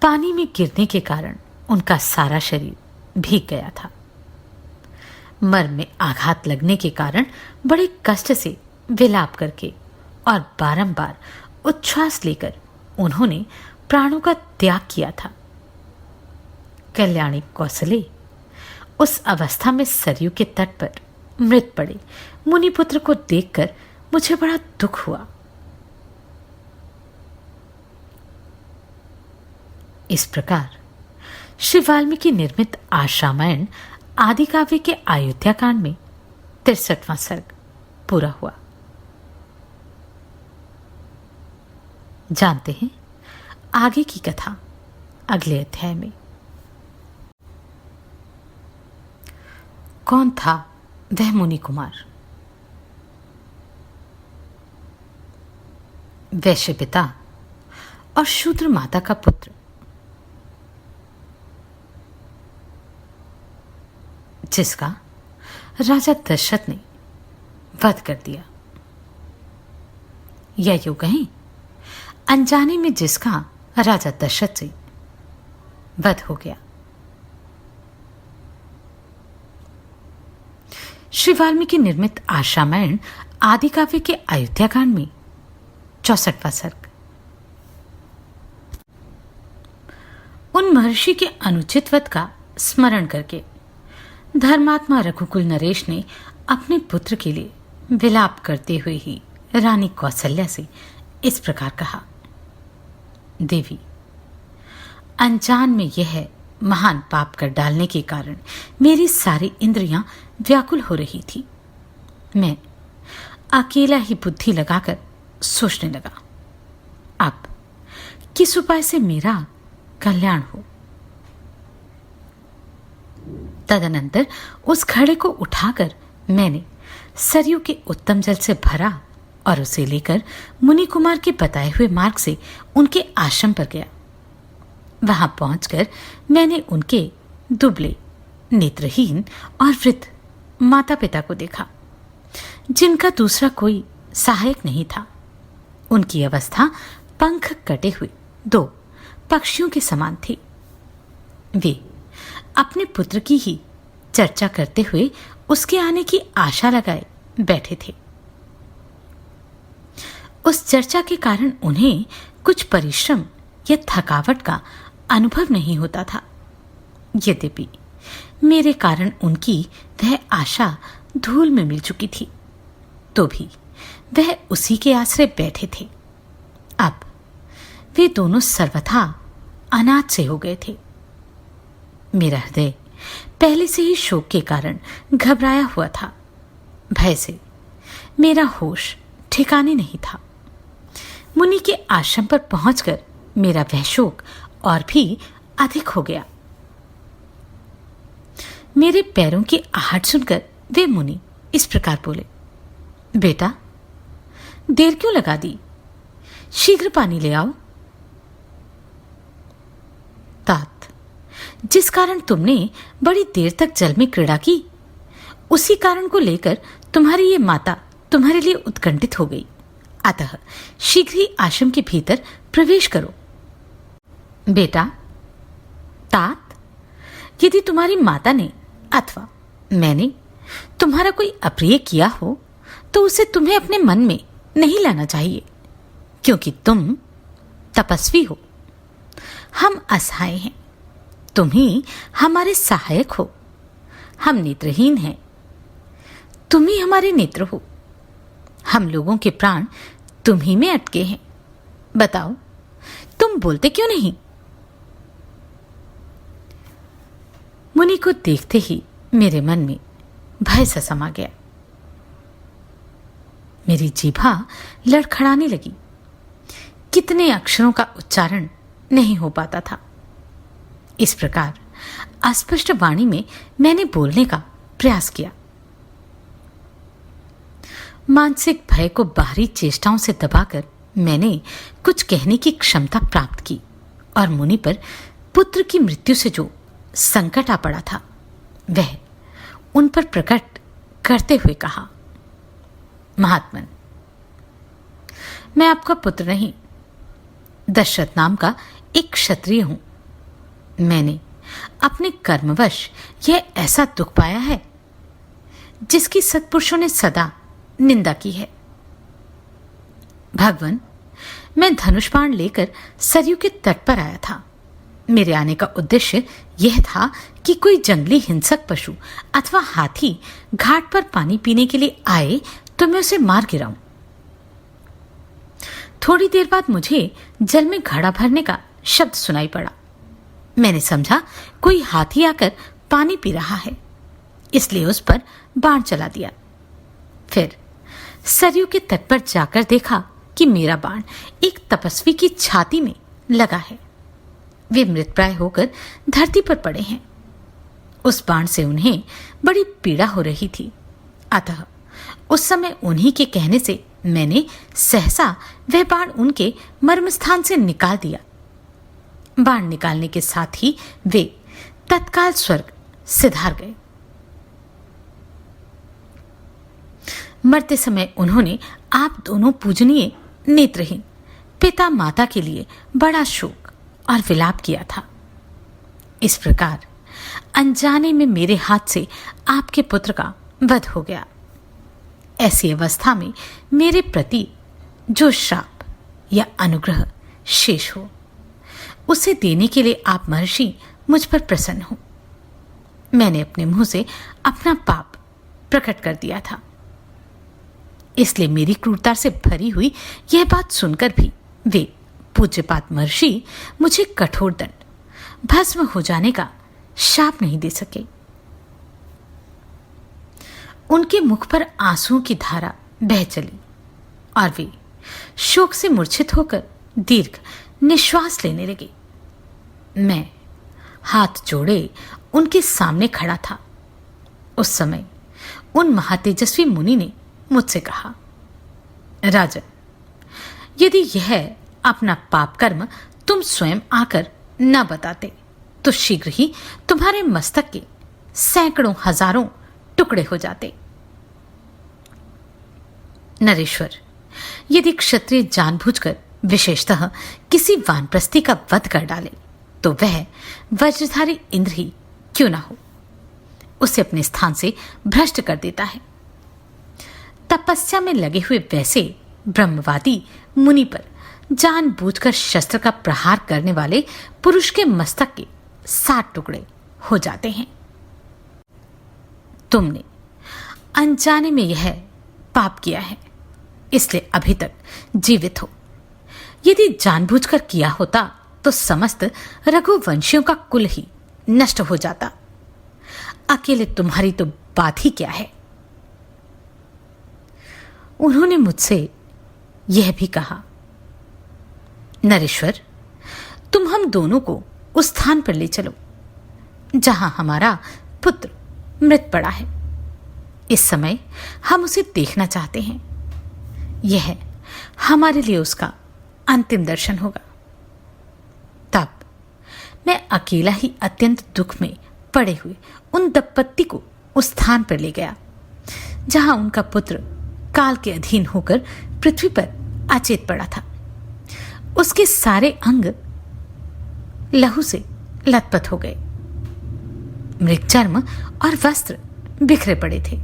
पानी में गिरने के कारण उनका सारा शरीर भीग गया था। मर्म में आघात लगने के कारण बड़े कष्ट से विलाप करके और बारंबार उच्छ्वास लेकर उन्होंने प्राणों का त्याग किया था। कल्याणी कौशले उस अवस्था में सरयू के तट पर मृत पड़े मुनिपुत्र को देखकर मुझे बड़ा दुख हुआ। इस प्रकार श्री वाल्मीकि निर्मित आश्रामायण आदि काव्य के अयोध्या कांड में 63वां सर्ग पूरा हुआ। जानते हैं आगे की कथा अगले अध्याय में। कौन था वह मुनि कुमार? वैश्य पिता और शूद्र माता का पुत्र, जिसका राजा दशरथ ने वध कर दिया, या यूं कहें अनजाने में जिसका राजा दशरथ से वध हो गया। श्री वाल्मीकि निर्मित आश्रामायण आदि काव्य के अयोध्या कांड में 64वां सर्ग। उन महर्षि के अनुचित वध का स्मरण करके धर्मात्मा रघुकुल नरेश ने अपने पुत्र के लिए विलाप करते हुए ही रानी कौशल्या से इस प्रकार कहा, देवी, अनजान में यह महान पाप कर डालने के कारण मेरी सारी इंद्रियां व्याकुल हो रही थी। मैं अकेला ही बुद्धि लगाकर सोचने लगा, अब किस उपाय से मेरा कल्याण हो। तदनंतर उस घड़े को उठाकर मैंने सरयू के उत्तम जल से भरा और उसे लेकर मुनि कुमार के बताए हुए मार्ग से उनके आश्रम पर गया। वहां पहुंचकर मैंने उनके दुबले, नेत्रहीन और वृद्ध माता पिता को देखा, जिनका दूसरा कोई सहायक नहीं था। उनकी अवस्था पंख कटे हुए 2 पक्षियों के समान थी। वे अपने पुत्र की ही चर्चा करते हुए उसके आने की आशा लगाए बैठे थे। उस चर्चा के कारण उन्हें कुछ परिश्रम या थकावट का अनुभव नहीं होता था। यद्यपि मेरे कारण उनकी वह आशा धूल में मिल चुकी थी, तो भी वह उसी के आश्रय बैठे थे। अब वे दोनों सर्वथा अनाथ से हो गए थे। मेरा हृदय पहले से ही शोक के कारण घबराया हुआ था। भय से मेरा होश ठिकाने नहीं था। मुनि के आश्रम पर पहुंचकर मेरा वह शोक और भी अधिक हो गया। मेरे पैरों की आहट सुनकर वे मुनि इस प्रकार बोले, बेटा, देर क्यों लगा दी? शीघ्र पानी ले आओ। तात, जिस कारण तुमने बड़ी देर तक जल में क्रीड़ा की, उसी कारण को लेकर तुम्हारी ये माता तुम्हारे लिए उत्कंठित हो गई। अतः शीघ्र ही आश्रम के भीतर प्रवेश करो। बेटा, तात, यदि तुम्हारी माता ने अथवा मैंने तुम्हारा कोई अप्रिय किया हो तो उसे तुम्हें अपने मन में नहीं लाना चाहिए, क्योंकि तुम तपस्वी हो, हम असहाय हैं, तुम ही हमारे सहायक हो। हम नेत्रहीन हैं, तुम ही हमारे नेत्र हो। हम लोगों के प्राण तुम ही में अटके हैं। बताओ, तुम बोलते क्यों नहीं? मुनि को देखते ही मेरे मन में भय सा समा गया। मेरी जीभा लड़खड़ाने लगी। कितने अक्षरों का उच्चारण नहीं हो पाता था। इस प्रकार अस्पष्ट वाणी में मैंने बोलने का प्रयास किया। मानसिक भय को बाहरी चेष्टाओं से दबाकर मैंने कुछ कहने की क्षमता प्राप्त की और मुनि पर पुत्र की मृत्यु से जो संकट आ पड़ा था वह उन पर प्रकट करते हुए कहा, महात्मन, मैं आपका पुत्र नहीं, दशरथ नाम का एक क्षत्रिय हूं। मैंने अपने कर्मवश यह ऐसा दुख पाया है जिसकी सत्पुरुषों ने सदा निंदा की है। भगवान, मैं धनुष बाण लेकर सरयू के तट पर आया था। मेरे आने का उद्देश्य यह था कि कोई जंगली हिंसक पशु अथवा हाथी घाट पर पानी पीने के लिए आए तो मैं उसे मार गिराऊं। थोड़ी देर बाद मुझे जल में घड़ा भरने का शब्द सुनाई पड़ा। मैंने समझा कोई हाथी आकर पानी पी रहा है, इसलिए उस पर बाण चला दिया। फिर सरयू के तट पर जाकर देखा कि मेरा बाण एक तपस्वी की छाती में लगा है। वे मृतप्राय होकर धरती पर पड़े हैं। उस बाण से उन्हें बड़ी पीड़ा हो रही थी। अतः उस समय उन्हीं के कहने से मैंने सहसा वह बाण उनके मर्मस्थान से निकाल दिया। बाण निकालने के साथ ही वे तत्काल स्वर्ग सिधार गए। मरते समय उन्होंने आप दोनों पूजनीय नेत्रहीन पिता माता के लिए बड़ा शोक और विलाप किया था। इस प्रकार अनजाने में मेरे हाथ से आपके पुत्र का वध हो गया। ऐसी अवस्था में मेरे प्रति जो श्राप या अनुग्रह शेष हो, उसे देने के लिए आप महर्षि मुझ पर प्रसन्न हो। मैंने अपने मुंह से अपना पाप प्रकट कर दिया था, इसलिए मेरी क्रूरता से भरी हुई यह बात सुनकर भी वे पूज्यपात महर्षि मुझे कठोर दंड भस्म हो जाने का शाप नहीं दे सके। उनके मुख पर आंसुओं की धारा बह चली और वे शोक से मूर्छित होकर दीर्घ निश्वास लेने लगे। मैं हाथ जोड़े उनके सामने खड़ा था। उस समय उन महातेजस्वी मुनि ने मुझसे कहा, राजन, यदि यह अपना पाप कर्म तुम स्वयं आकर न बताते तो शीघ्र ही तुम्हारे मस्तक के सैकड़ों हजारों टुकड़े हो जाते। नरेश्वर, यदि क्षत्रिय जानबूझकर विशेषतः किसी वानप्रस्थी का वध कर डाले तो वह वज्रधारी इंद्र ही क्यों ना हो, उसे अपने स्थान से भ्रष्ट कर देता है। तपस्या में लगे हुए वैसे ब्रह्मवादी मुनि पर जानबूझकर शस्त्र का प्रहार करने वाले पुरुष के मस्तक के 60 टुकड़े हो जाते हैं। तुमने अनजाने में यह पाप किया है, इसलिए अभी तक जीवित हो। यदि जानबूझकर किया होता तो समस्त रघुवंशियों का कुल ही नष्ट हो जाता। अकेले तुम्हारी तो बात ही क्या है। उन्होंने मुझसे यह भी कहा, नरेश्वर, तुम हम दोनों को उस स्थान पर ले चलो जहां हमारा पुत्र मृत पड़ा है। इस समय हम उसे देखना चाहते हैं। यह हमारे लिए उसका अंतिम दर्शन होगा। तब मैं अकेला ही अत्यंत दुख में पड़े हुए उन दंपत्ति को उस स्थान पर ले गया जहां उनका पुत्र काल के अधीन होकर पृथ्वी पर अचेत पड़ा था। उसके सारे अंग लहू से लथपथ हो गए। मृगचर्म और वस्त्र बिखरे पड़े थे।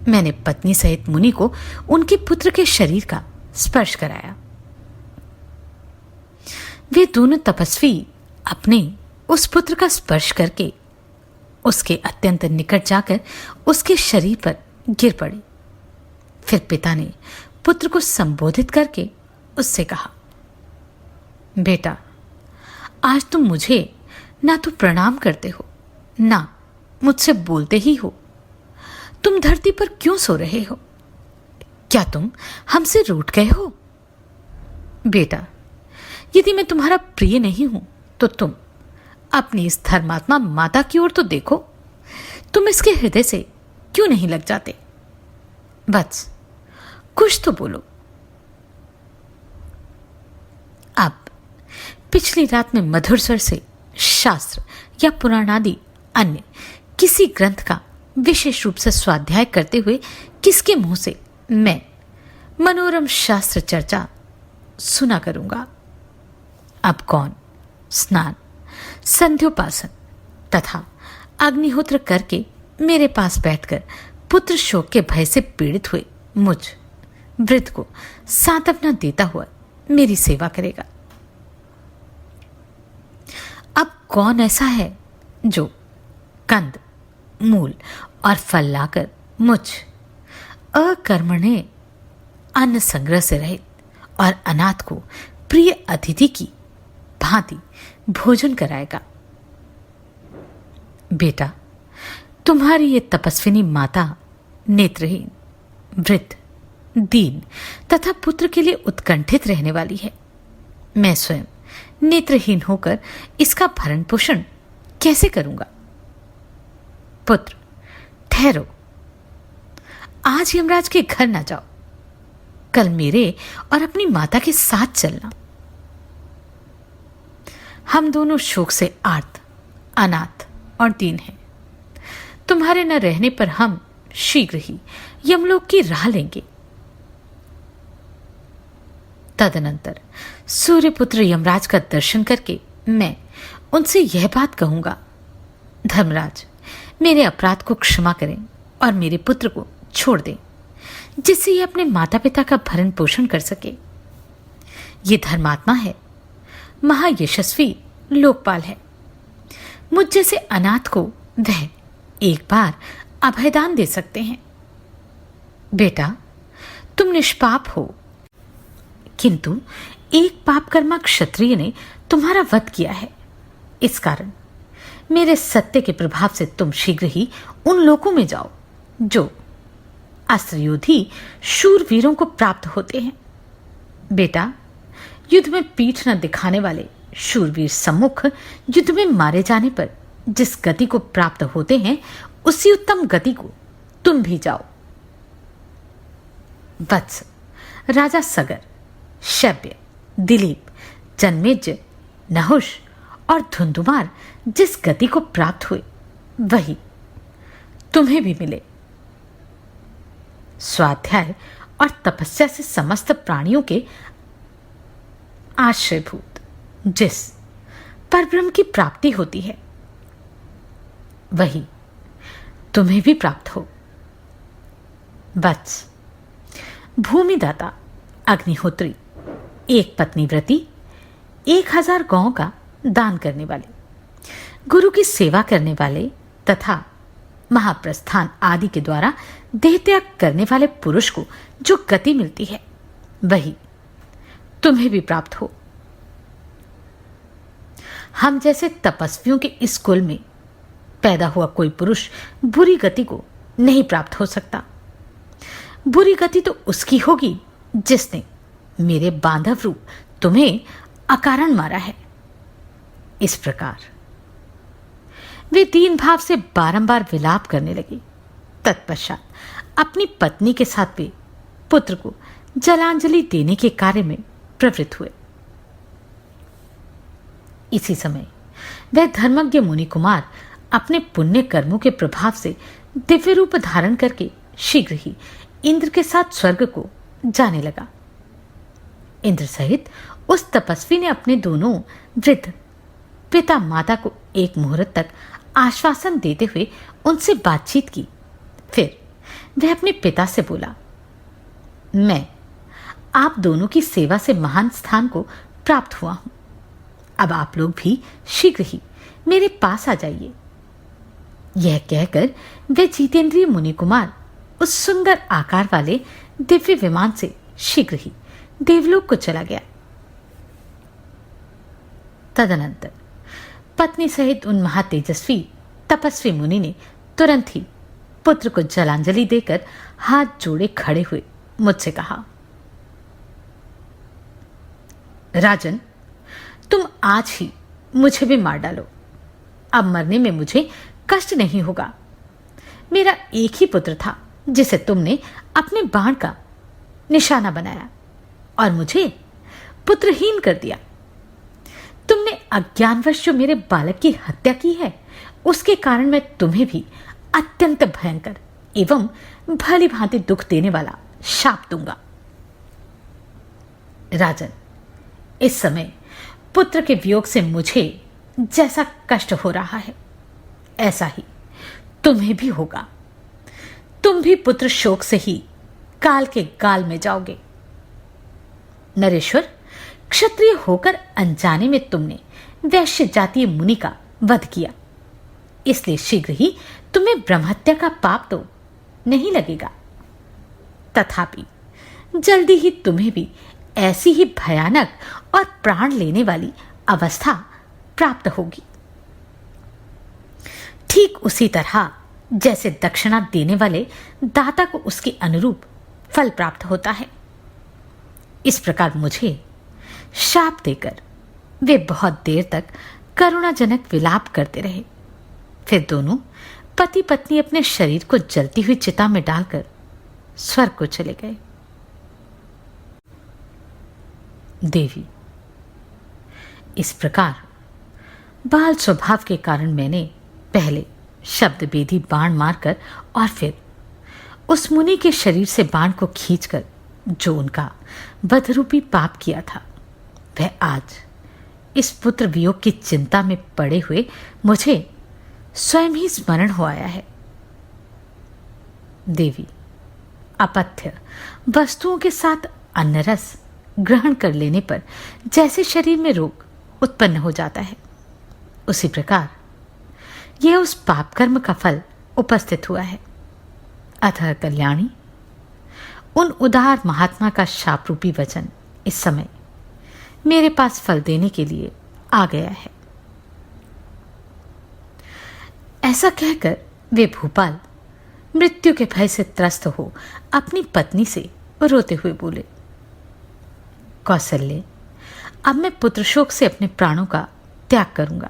मैंने पत्नी सहित मुनि को उनके पुत्र के शरीर का स्पर्श कराया। वे दोनों तपस्वी अपने उस पुत्र का स्पर्श करके उसके अत्यंत निकट जाकर उसके शरीर पर गिर पड़े। फिर पिता ने पुत्र को संबोधित करके उससे कहा, बेटा, आज तुम मुझे ना तो प्रणाम करते हो ना मुझसे बोलते ही हो। तुम धरती पर क्यों सो रहे हो? क्या तुम हमसे रूठ गए हो? बेटा, यदि मैं तुम्हारा प्रिय नहीं हूं तो तुम अपनी इस धर्मात्मा माता की ओर तो देखो। तुम इसके हृदय से क्यों नहीं लग जाते? बस कुछ तो बोलो। अब पिछली रात में मधुर स्वर से शास्त्र या पुराणादि अन्य किसी ग्रंथ का विशेष रूप से स्वाध्याय करते हुए किसके मुंह से मैं मनोरम शास्त्र चर्चा सुना करूंगा? अब कौन स्नान, संध्योपासन तथा अग्निहोत्र करके मेरे पास बैठकर पुत्र शोक के भय से पीड़ित हुए मुझ वृद्ध को सांत्वना देता हुआ मेरी सेवा करेगा? कौन ऐसा है जो कंद, मूल और फल लाकर मुझ अकर्मण्य अन्न संग्रह से रहित और अनाथ को प्रिय अतिथि की भांति भोजन कराएगा? बेटा, तुम्हारी ये तपस्विनी माता नेत्रहीन, वृद्ध, दीन तथा पुत्र के लिए उत्कंठित रहने वाली है। मैं स्वयं नेत्रहीन होकर इसका भरण पोषण कैसे करूंगा? पुत्र, ठहरो। आज यमराज के घर ना जाओ, कल मेरे और अपनी माता के साथ चलना। हम दोनों शोक से आर्त, अनाथ और दीन हैं। तुम्हारे न रहने पर हम शीघ्र ही यमलोक की राह लेंगे। तदनंतर सूर्यपुत्र यमराज का दर्शन करके मैं उनसे यह बात कहूंगा, धर्मराज, मेरे अपराध को क्षमा करें और मेरे पुत्र को छोड़ दें, जिससे ये अपने माता पिता का भरण पोषण कर सके। ये धर्मात्मा है, महायशस्वी लोकपाल है। मुझ जैसे अनाथ को वह एक बार अभयदान दे सकते हैं। बेटा, तुम निष्पाप हो, किंतु एक पापकर्मा क्षत्रिय ने तुम्हारा वध किया है। इस कारण मेरे सत्य के प्रभाव से तुम शीघ्र ही उन लोकों में जाओ जो अस्त्रयोधी शूरवीरों को प्राप्त होते हैं। बेटा, युद्ध में पीठ न दिखाने वाले शूरवीर सम्मुख युद्ध में मारे जाने पर जिस गति को प्राप्त होते हैं, उसी उत्तम गति को तुम भी जाओ। वत्स, राजा सगर, शैब्य, दिलीप, जन्मेजय, नहुष और धुंधुमार जिस गति को प्राप्त हुए, वही तुम्हें भी मिले। स्वाध्याय और तपस्या से समस्त प्राणियों के आश्रयभूत जिस परब्रह्म की प्राप्ति होती है, वही तुम्हें भी प्राप्त हो। वत्स, भूमिदाता अग्निहोत्री, एक पत्नी व्रती, 1000 गौं का दान करने वाले, गुरु की सेवा करने वाले तथा महाप्रस्थान आदि के द्वारा देह त्याग करने वाले पुरुष को जो गति मिलती है, वही तुम्हें भी प्राप्त हो। हम जैसे तपस्वियों के इस कुल में पैदा हुआ कोई पुरुष बुरी गति को नहीं प्राप्त हो सकता। बुरी गति तो उसकी होगी जिसने मेरे बांधव रूप तुम्हें अकारण मारा है। इस प्रकार वे दीन भाव से बारंबार विलाप करने लगे। तत्पश्चात अपनी पत्नी के साथ वे पुत्र को जलांजलि देने के कार्य में प्रवृत्त हुए। इसी समय वह धर्मज्ञ मुनि कुमार अपने पुण्य कर्मों के प्रभाव से दिव्य रूप धारण करके शीघ्र ही इंद्र के साथ स्वर्ग को जाने लगा। इंद्र सहित उस तपस्वी ने अपने दोनों वृद्ध पिता माता को एक मुहूर्त तक आश्वासन देते हुए उनसे बातचीत की। फिर वह अपने पिता से बोला, मैं आप दोनों की सेवा से महान स्थान को प्राप्त हुआ हूं। अब आप लोग भी शीघ्र ही मेरे पास आ जाइए। यह कहकर वह जितेंद्रिय मुनि कुमार उस सुंदर आकार वाले दिव्य विमान से शीघ्र ही देवलोक को चला गया। तदनंतर पत्नी सहित उन महातेजस्वी तपस्वी मुनि ने तुरंत ही पुत्र को जलांजलि देकर हाथ जोड़े खड़े हुए मुझसे कहा, राजन, तुम आज ही मुझे भी मार डालो। अब मरने में मुझे कष्ट नहीं होगा। मेरा एक ही पुत्र था जिसे तुमने अपने बाण का निशाना बनाया और मुझे पुत्रहीन कर दिया। तुमने अज्ञानवश जो मेरे बालक की हत्या की है, उसके कारण मैं तुम्हें भी अत्यंत भयंकर एवं भली भांति दुख देने वाला शाप दूंगा। राजन, इस समय पुत्र के वियोग से मुझे जैसा कष्ट हो रहा है, ऐसा ही तुम्हें भी होगा। तुम भी पुत्र शोक से ही काल के गाल में जाओगे। नरेश्वर, क्षत्रिय होकर अनजाने में तुमने वैश्य जातीय मुनि का वध किया, इसलिए शीघ्र ही तुम्हें ब्रह्महत्या का पाप तो नहीं लगेगा। तथापि जल्दी ही तुम्हें भी ऐसी ही भयानक और प्राण लेने वाली अवस्था प्राप्त होगी, ठीक उसी तरह जैसे दक्षिणा देने वाले दाता को उसके अनुरूप फल प्राप्त होता है। इस प्रकार मुझे शाप देकर वे बहुत देर तक करुणाजनक विलाप करते रहे। फिर दोनों पति पत्नी अपने शरीर को जलती हुई चिता में डालकर स्वर्ग को चले गए। देवी, इस प्रकार बाल स्वभाव के कारण मैंने पहले शब्द बेधी बाण मारकर और फिर उस मुनि के शरीर से बाण को खींचकर जो उनका वधरूपी पाप किया था, वह आज इस पुत्र वियोग की चिंता में पड़े हुए मुझे स्वयं ही स्मरण हो आया है। देवी, अपथ्य वस्तुओं के साथ अन्न रस ग्रहण कर लेने पर जैसे शरीर में रोग उत्पन्न हो जाता है, उसी प्रकार यह उस पाप कर्म का फल उपस्थित हुआ है। अतः कल्याणी, उन उदार महात्मा का शाप रूपी वचन इस समय मेरे पास फल देने के लिए आ गया है। ऐसा कहकर वे भूपाल मृत्यु के भय से त्रस्त हो अपनी पत्नी से रोते हुए बोले, कौसल्य, अब मैं पुत्र शोक से अपने प्राणों का त्याग करूंगा।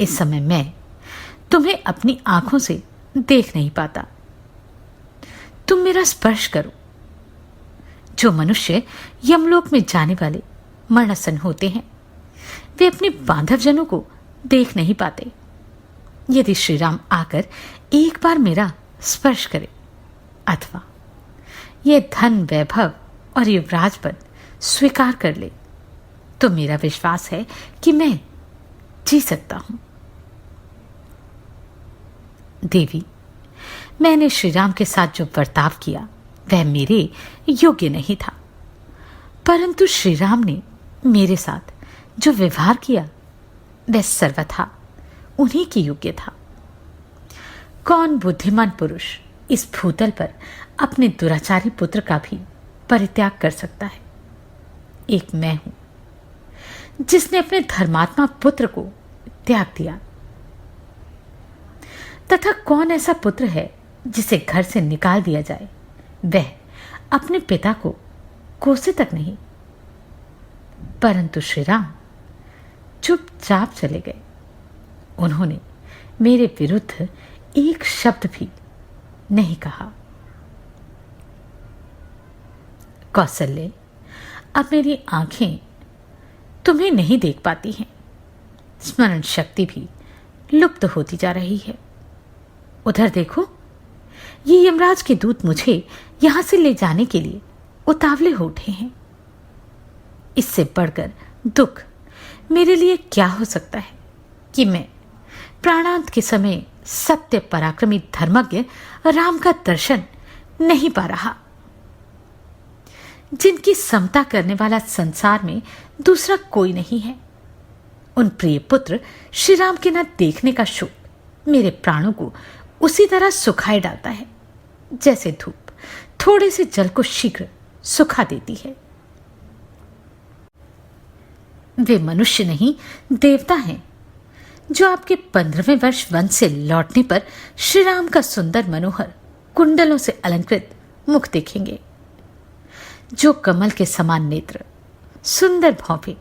इस समय मैं तुम्हें अपनी आंखों से देख नहीं पाता। तुम मेरा स्पर्श करो। जो मनुष्य यमलोक में जाने वाले मरणासन होते हैं, वे अपने बांधवजनों को देख नहीं पाते। यदि श्री राम आकर एक बार मेरा स्पर्श करे अथवा ये धन वैभव और युवराज पद स्वीकार कर ले, तो मेरा विश्वास है कि मैं जी सकता हूं। देवी, मैंने श्री राम के साथ जो बर्ताव किया वह मेरे योग्य नहीं था, परंतु श्री राम ने मेरे साथ जो व्यवहार किया वह सर्वथा उन्हीं की योग्य था। कौन बुद्धिमान पुरुष इस भूतल पर अपने दुराचारी पुत्र का भी परित्याग कर सकता है? एक मैं हूं जिसने अपने धर्मात्मा पुत्र को त्याग दिया, तथा कौन ऐसा पुत्र है जिसे घर से निकाल दिया जाए, वह अपने पिता को कोसे तक नहीं। परंतु श्री राम चुपचाप चले गए। उन्होंने मेरे विरुद्ध एक शब्द भी नहीं कहा। कौसल्य, अब मेरी आंखें तुम्हें नहीं देख पाती हैं, स्मरण शक्ति भी लुप्त होती जा रही है। उधर देखो, ये यमराज के दूत मुझे यहां से ले जाने के लिए उतावले हो उठे हैं। इससे बढ़कर दुख मेरे लिए क्या हो सकता है कि मैं प्राणांत के समय सत्य पराक्रमी धर्मज्ञ राम का दर्शन नहीं पा रहा, जिनकी समता करने वाला संसार में दूसरा कोई नहीं है। उन प्रिय पुत्र श्री राम के न देखने का शोक मेरे प्राणों को उसी तरह सुखाए डालता है जैसे धूप थोड़े से जल को शीघ्र सुखा देती है। वे मनुष्य नहीं देवता हैं जो आपके 15वें वर्ष वन से लौटने पर श्री राम का सुंदर मनोहर कुंडलों से अलंकृत मुख देखेंगे, जो कमल के समान नेत्र, सुंदर भौंपे,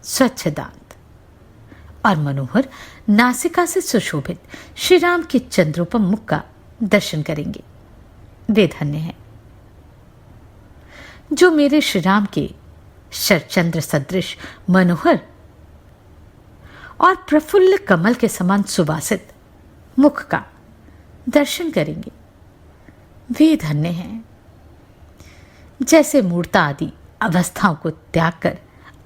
स्वच्छ दांत और मनोहर नासिका से सुशोभित श्री राम के चंद्रोपम मुख का दर्शन करेंगे। वे धन्य हैं जो मेरे श्री राम के शरचंद्र सदृश मनोहर और प्रफुल्ल कमल के समान सुवासित मुख का दर्शन करेंगे। वे धन्य हैं जैसे मूर्ता आदि अवस्थाओं को त्याग कर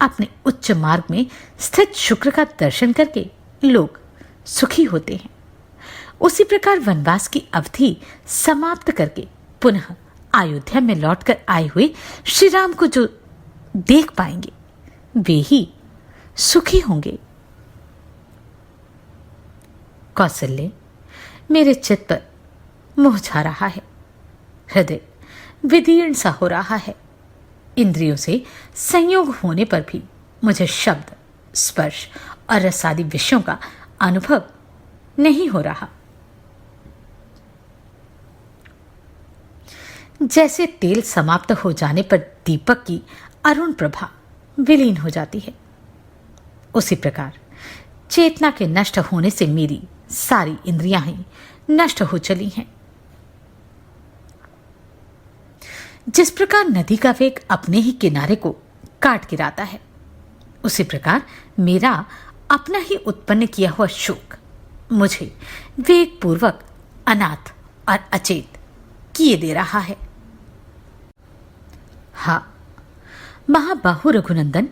अपने उच्च मार्ग में स्थित शुक्र का दर्शन करके लोग सुखी होते हैं, उसी प्रकार वनवास की अवधि समाप्त करके पुनः अयोध्या में लौटकर आए हुए श्री राम को जो देख पाएंगे वे ही सुखी होंगे। कौशल्य, मेरे चित्त पर मोह छा रहा है। हृदय विदीर्ण सा हो रहा है। इंद्रियों से संयोग होने पर भी मुझे शब्द, स्पर्श और रसादि विषयों का अनुभव नहीं हो रहा। जैसे तेल समाप्त हो जाने पर दीपक की अरुण प्रभा विलीन हो जाती है, उसी प्रकार चेतना के नष्ट होने से मेरी सारी इंद्रियां ही नष्ट हो चली हैं। जिस प्रकार नदी का वेग अपने ही किनारे को काट गिराता है, उसी प्रकार मेरा अपना ही उत्पन्न किया हुआ शोक मुझे वेग पूर्वक अनाथ और अचेत किए दे रहा है। हाँ महाबाहु रघुनंदन,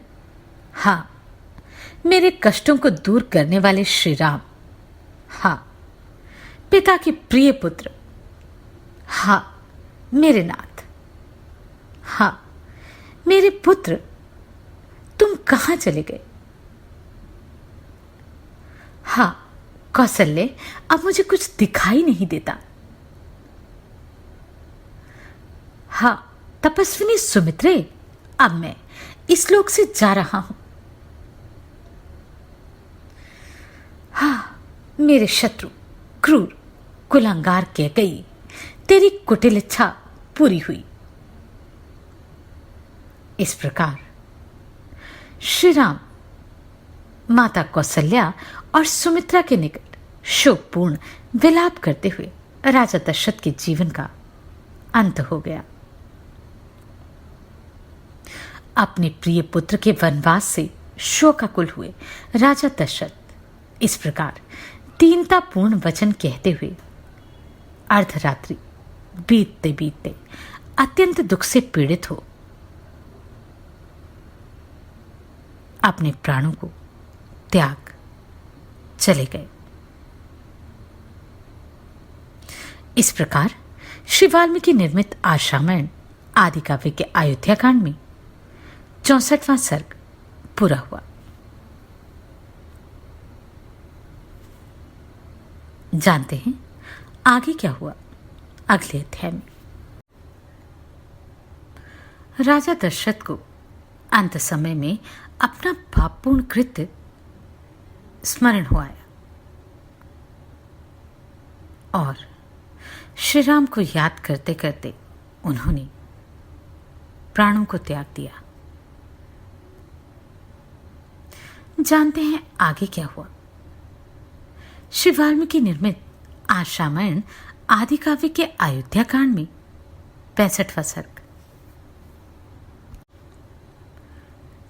हाँ मेरे कष्टों को दूर करने वाले श्री राम, हाँ पिता के प्रिय पुत्र, हाँ मेरे नाथ, हाँ मेरे पुत्र, तुम कहां चले गए? हाँ कौशल्य, अब मुझे कुछ दिखाई नहीं देता। हाँ तपस्विनी सुमित्रे, अब मैं इस लोक से जा रहा हूं। हाँ मेरे शत्रु, क्रूर, कुलांगार कैकेयी, तेरी कुटिल इच्छा पूरी हुई। इस प्रकार श्री राम माता कौशल्या और सुमित्रा के निकट शोकपूर्ण विलाप करते हुए राजा दशरथ के जीवन का अंत हो गया। अपने प्रिय पुत्र के वनवास से शोकाकुल हुए राजा दशरथ इस प्रकार दीनतापूर्ण वचन कहते हुए अर्धरात्रि बीतते बीतते अत्यंत दुख से पीड़ित हो अपने प्राणों को त्याग चले गए। इस प्रकार श्री वाल्मीकि निर्मित आश्रामण आदि काव्य के अयोध्या कांड में 64वां सर्ग पूरा हुआ। जानते हैं आगे क्या हुआ अगले अध्याय में। राजा दशरथ को अंत समय में अपना पापपूर्ण कृत्य स्मरण हो आया और श्री राम को याद करते करते उन्होंने प्राणों को त्याग दिया। जानते हैं आगे क्या हुआ। श्री वाल्मीकि निर्मित आश्रामण आदि काव्य के अयोध्या कांड में 65वां सर्ग।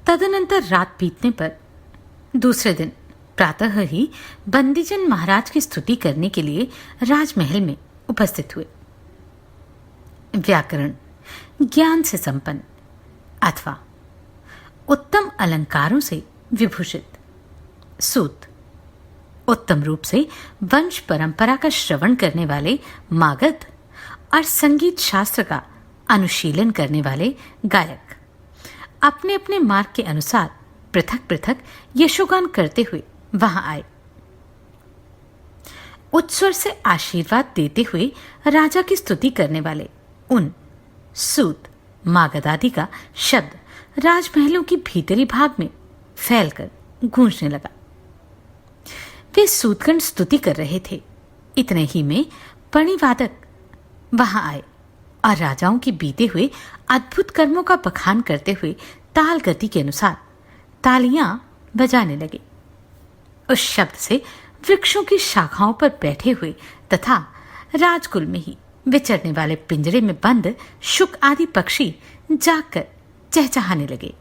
तदनंतर रात बीतने पर दूसरे दिन प्रातः ही बंदीजन महाराज की स्तुति करने के लिए राजमहल में उपस्थित हुए। व्याकरण ज्ञान से संपन्न अथवा उत्तम अलंकारों से विभूषित सूत, उत्तम रूप से वंश परंपरा का श्रवण करने वाले मागध और संगीत शास्त्र का अनुशीलन करने वाले गायक अपने अपने मार्ग के अनुसार पृथक पृथक यशोगान करते हुए वहां आए। उच्च स्वर से आशीर्वाद देते हुए राजा की स्तुति करने वाले उन सूत, मागध आदि का शब्द राजमहलों की भीतरी भाग में फैलकर गूंजने लगा। वे सूतगण स्तुति कर रहे थे। इतने ही में पणिवादक वहां आए और राजाओं के बीते हुए अद्भुत कर्मों का बखान करते हुए ताल गति के अनुसार तालियां बजाने लगे। उस शब्द से वृक्षों की शाखाओं पर बैठे हुए तथा राजकुल में ही विचरने वाले पिंजरे में बंद शुक आदि पक्षी जागकर चहचहाने लगे।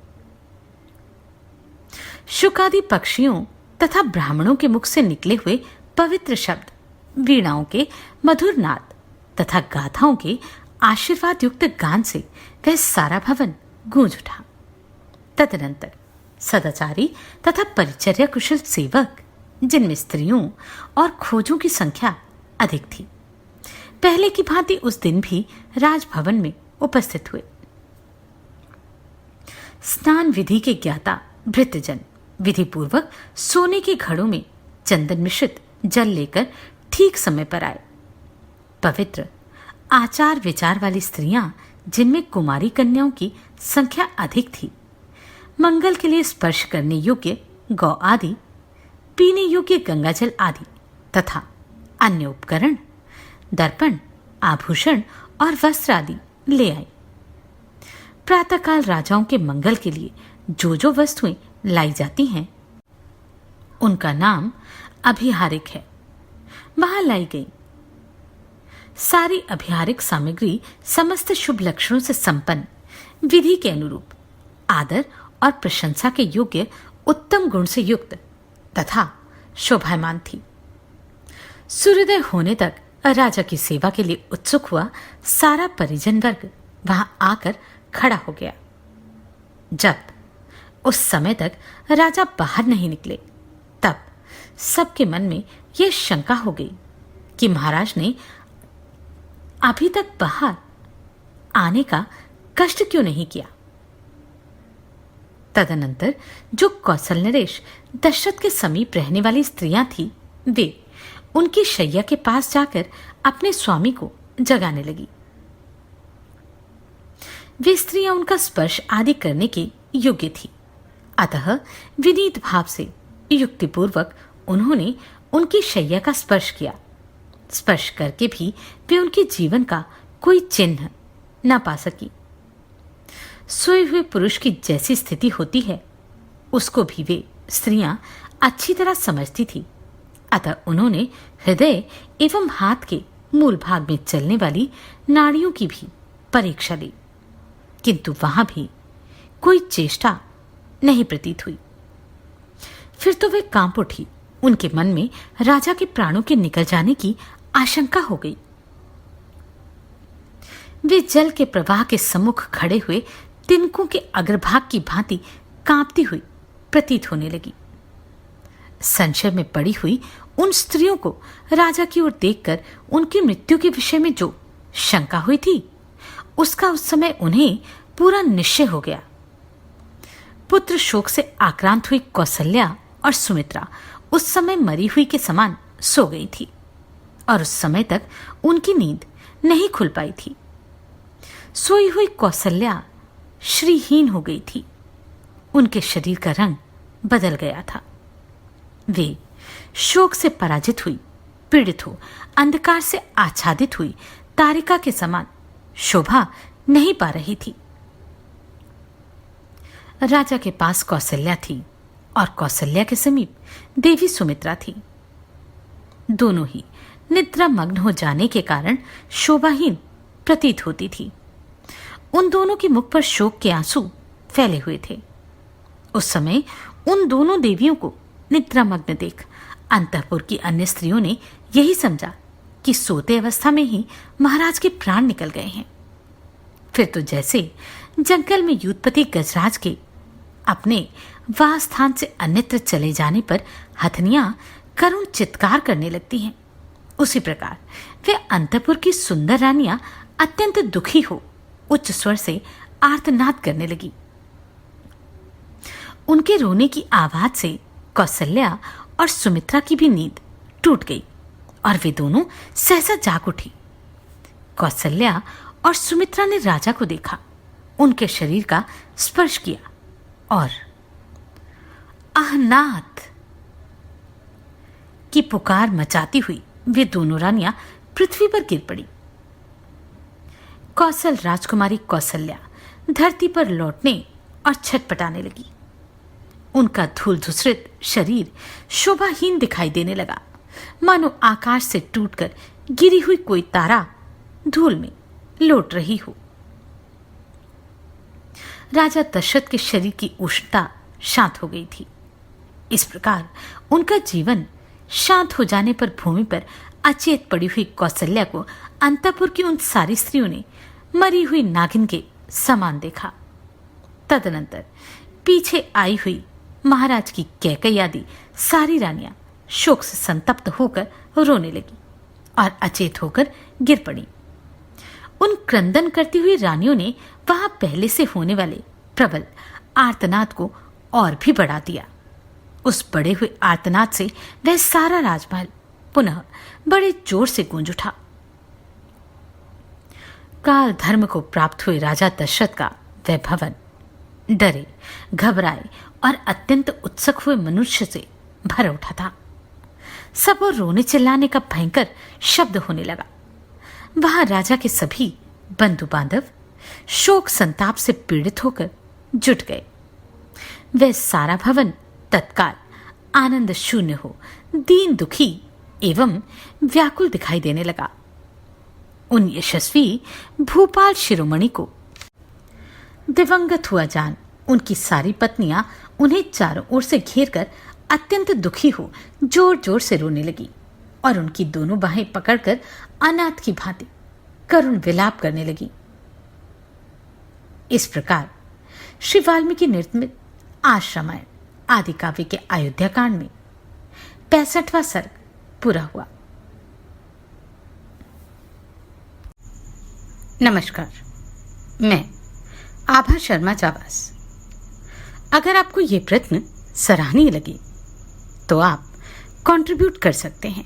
शुक आदि पक्षियों तथा ब्राह्मणों के मुख से निकले हुए पवित्र शब्द, वीणाओं के मधुर नाद तथा गाथाओं के आशीर्वाद युक्त गान से वह सारा भवन गूंज उठा। तदनंतर सदाचारी तथा परिचर्या कुशल सेवक, जिनमें स्त्रियों और खोजों की संख्या अधिक थी, पहले की भांति उस दिन भी राजभवन में उपस्थित हुए। स्नान विधि के ज्ञाता भृत्यजन विधि पूर्वक सोने के घड़ों में चंदन मिश्रित जल लेकर ठीक समय पर आए। पवित्र आचार विचार वाली स्त्रियां, जिनमें कुमारी कन्याओं की संख्या अधिक थी, मंगल के लिए स्पर्श करने योग्य गौ आदि, पीने योग्य गंगाजल आदि तथा अन्य उपकरण, दर्पण, आभूषण और वस्त्र आदि ले आई। प्रातःकाल राजाओं के मंगल के लिए जो जो वस्तुएं लाई जाती हैं, उनका नाम अभिहारिक है, वहां लाई गई। सारी अभिहारिक सामग्री समस्त शुभ लक्षणों से संपन्न, विधि के अनुरूप, आदर और प्रशंसा के योग्य, उत्तम गुण से युक्त तथा शोभायमान थी। सूर्योदय होने तक राजा की सेवा के लिए उत्सुक हुआ सारा परिजन वर्ग वहां आकर खड़ा हो गया। जब उस समय तक राजा बाहर नहीं निकले, तब सबके मन में यह शंका हो गई कि महाराज ने अभी तक बाहर आने का कष्ट क्यों नहीं किया। तदनंतर जो कौशल नरेश दशरथ के समीप रहने वाली स्त्रियां थी, वे उनकी शैया के पास जाकर अपने स्वामी को जगाने लगी। वे स्त्रियां उनका स्पर्श आदि करने के योग्य थी, अतः विनीत भाव से युक्तिपूर्वक उन्होंने उनकी शैया का स्पर्श किया। स्पर्श करके भी वे उनके जीवन का कोई चिन्ह न पा सकी। सोए हुए पुरुष की जैसी स्थिति होती है, उसको भी वे स्त्रियां अच्छी तरह समझती थी, अतः उन्होंने हृदय एवं हाथ के मूल भाग में चलने वाली नाड़ियों की भी परीक्षा ली, किंतु वहां भी कोई चेष्टा नहीं प्रतीत हुई। फिर तो वे कांप उठी। उनके मन में राजा के प्राणों के निकल जाने की आशंका हो गई। वे जल के प्रवाह के सम्मुख खड़े हुए तिनकों के अग्रभाग की भांति कांपती हुई प्रतीत होने लगी। संशय में पड़ी हुई उन स्त्रियों को राजा की ओर देखकर उनकी मृत्यु के विषय में जो शंका हुई थी, उसका उस समय उन्हें पूरा निश्चय हो गया। पुत्र शोक से आक्रांत हुई कौसल्या और सुमित्रा उस समय मरी हुई के समान सो गई थी और उस समय तक उनकी नींद नहीं खुल पाई थी। सोई हुई कौसल्या श्रीहीन हो गई थी। उनके शरीर का रंग बदल गया था। वे शोक से पराजित हुई, पीड़ित हो, अंधकार से आच्छादित हुई तारिका के समान शोभा नहीं पा रही थी। राजा के पास कौसल्या थी और कौसल्या के समीप देवी सुमित्रा थी। दोनों ही निद्रा मग्न हो जाने के कारण शोभाहीन प्रतीत होती थी। उन दोनों के मुख पर शोक के आंसू फैले हुए थे। उस समय उन दोनों देवियों को निद्रा मग्न देख अंतःपुर की अन्य स्त्रियों ने यही समझा कि सोते अवस्था में ही महाराज के प्राण निकल गए हैं। फिर तो जैसे जंगल में युद्धपति गजराज के अपने वास स्थान से अन्यत्र चले जाने पर हथनियां करुण चित्कार करने लगती हैं, उसी प्रकार वे अंतःपुर की सुंदर रानियां अत्यंत दुखी हो उच्च स्वर से आर्तनाद करने लगी। उनके रोने की आवाज से कौसल्या और सुमित्रा की भी नींद टूट गई और वे दोनों सहसा जाग उठी। कौसल्या और सुमित्रा ने राजा को देखा, उनके शरीर का स्पर्श किया और आहनाद की पुकार मचाती हुई वे दोनों रानियां पृथ्वी पर गिर पड़ी। कौशल राजकुमारी कौसल्या धरती पर लौटने और छटपटाने लगी। उनका धूल धूसरित शरीर शोभाहीन दिखाई देने लगा, मानो आकाश से टूटकर गिरी हुई कोई तारा धूल में लौट रही हो। राजा दशरथ के शरीर की उष्णता शांत हो गई थी। इस प्रकार उनका जीवन शांत हो जाने पर भूमि पर अचेत पड़ी हुई कौसल्या को अंतःपुर की उन सारी स्त्रियों ने मरी हुई नागिन के समान देखा। तदनंतर पीछे आई हुई महाराज की कैकेयी आदि सारी रानियां शोक से संतप्त होकर रोने लगी और अचेत होकर गिर पड़ी। उन क्रंदन करती हुई रानियों ने वहां पहले से होने वाले प्रबल आर्तनाद को और भी बढ़ा दिया। उस बड़े हुए आर्तनाद से वह सारा राजमहल पुनः बड़े जोर से गूंज उठा। काल धर्म को प्राप्त हुए राजा दशरथ का वह भवन डरे, घबराए और अत्यंत उत्सुक हुए मनुष्य से भर उठा था। सब और रोने चिल्लाने का भयंकर शब्द होने लगा। वहां राजा के सभी बंधु बांधव शोक संताप से पीड़ित होकर जुट गए। वह सारा भवन तत्काल आनंद शून्य हो दीन दुखी एवं व्याकुल दिखाई देने लगा। उन यशस्वी भूपाल शिरोमणि को दिवंगत हुआ जान उनकी सारी पत्नियां उन्हें चारों ओर से घेर कर अत्यंत दुखी हो जोर जोर से रोने लगी और उनकी दोनों बाहें पकड़कर अनाथ की भांति करुण विलाप करने लगी। इस प्रकार श्री वाल्मीकि निर्मित आश्रमायण आदि काव्य के अयोध्या कांड में 65वां सर्ग पूरा हुआ। नमस्कार, मैं आभा शर्मा जाबाज। अगर आपको ये प्रश्न सराहनीय लगे तो आप कंट्रीब्यूट कर सकते हैं।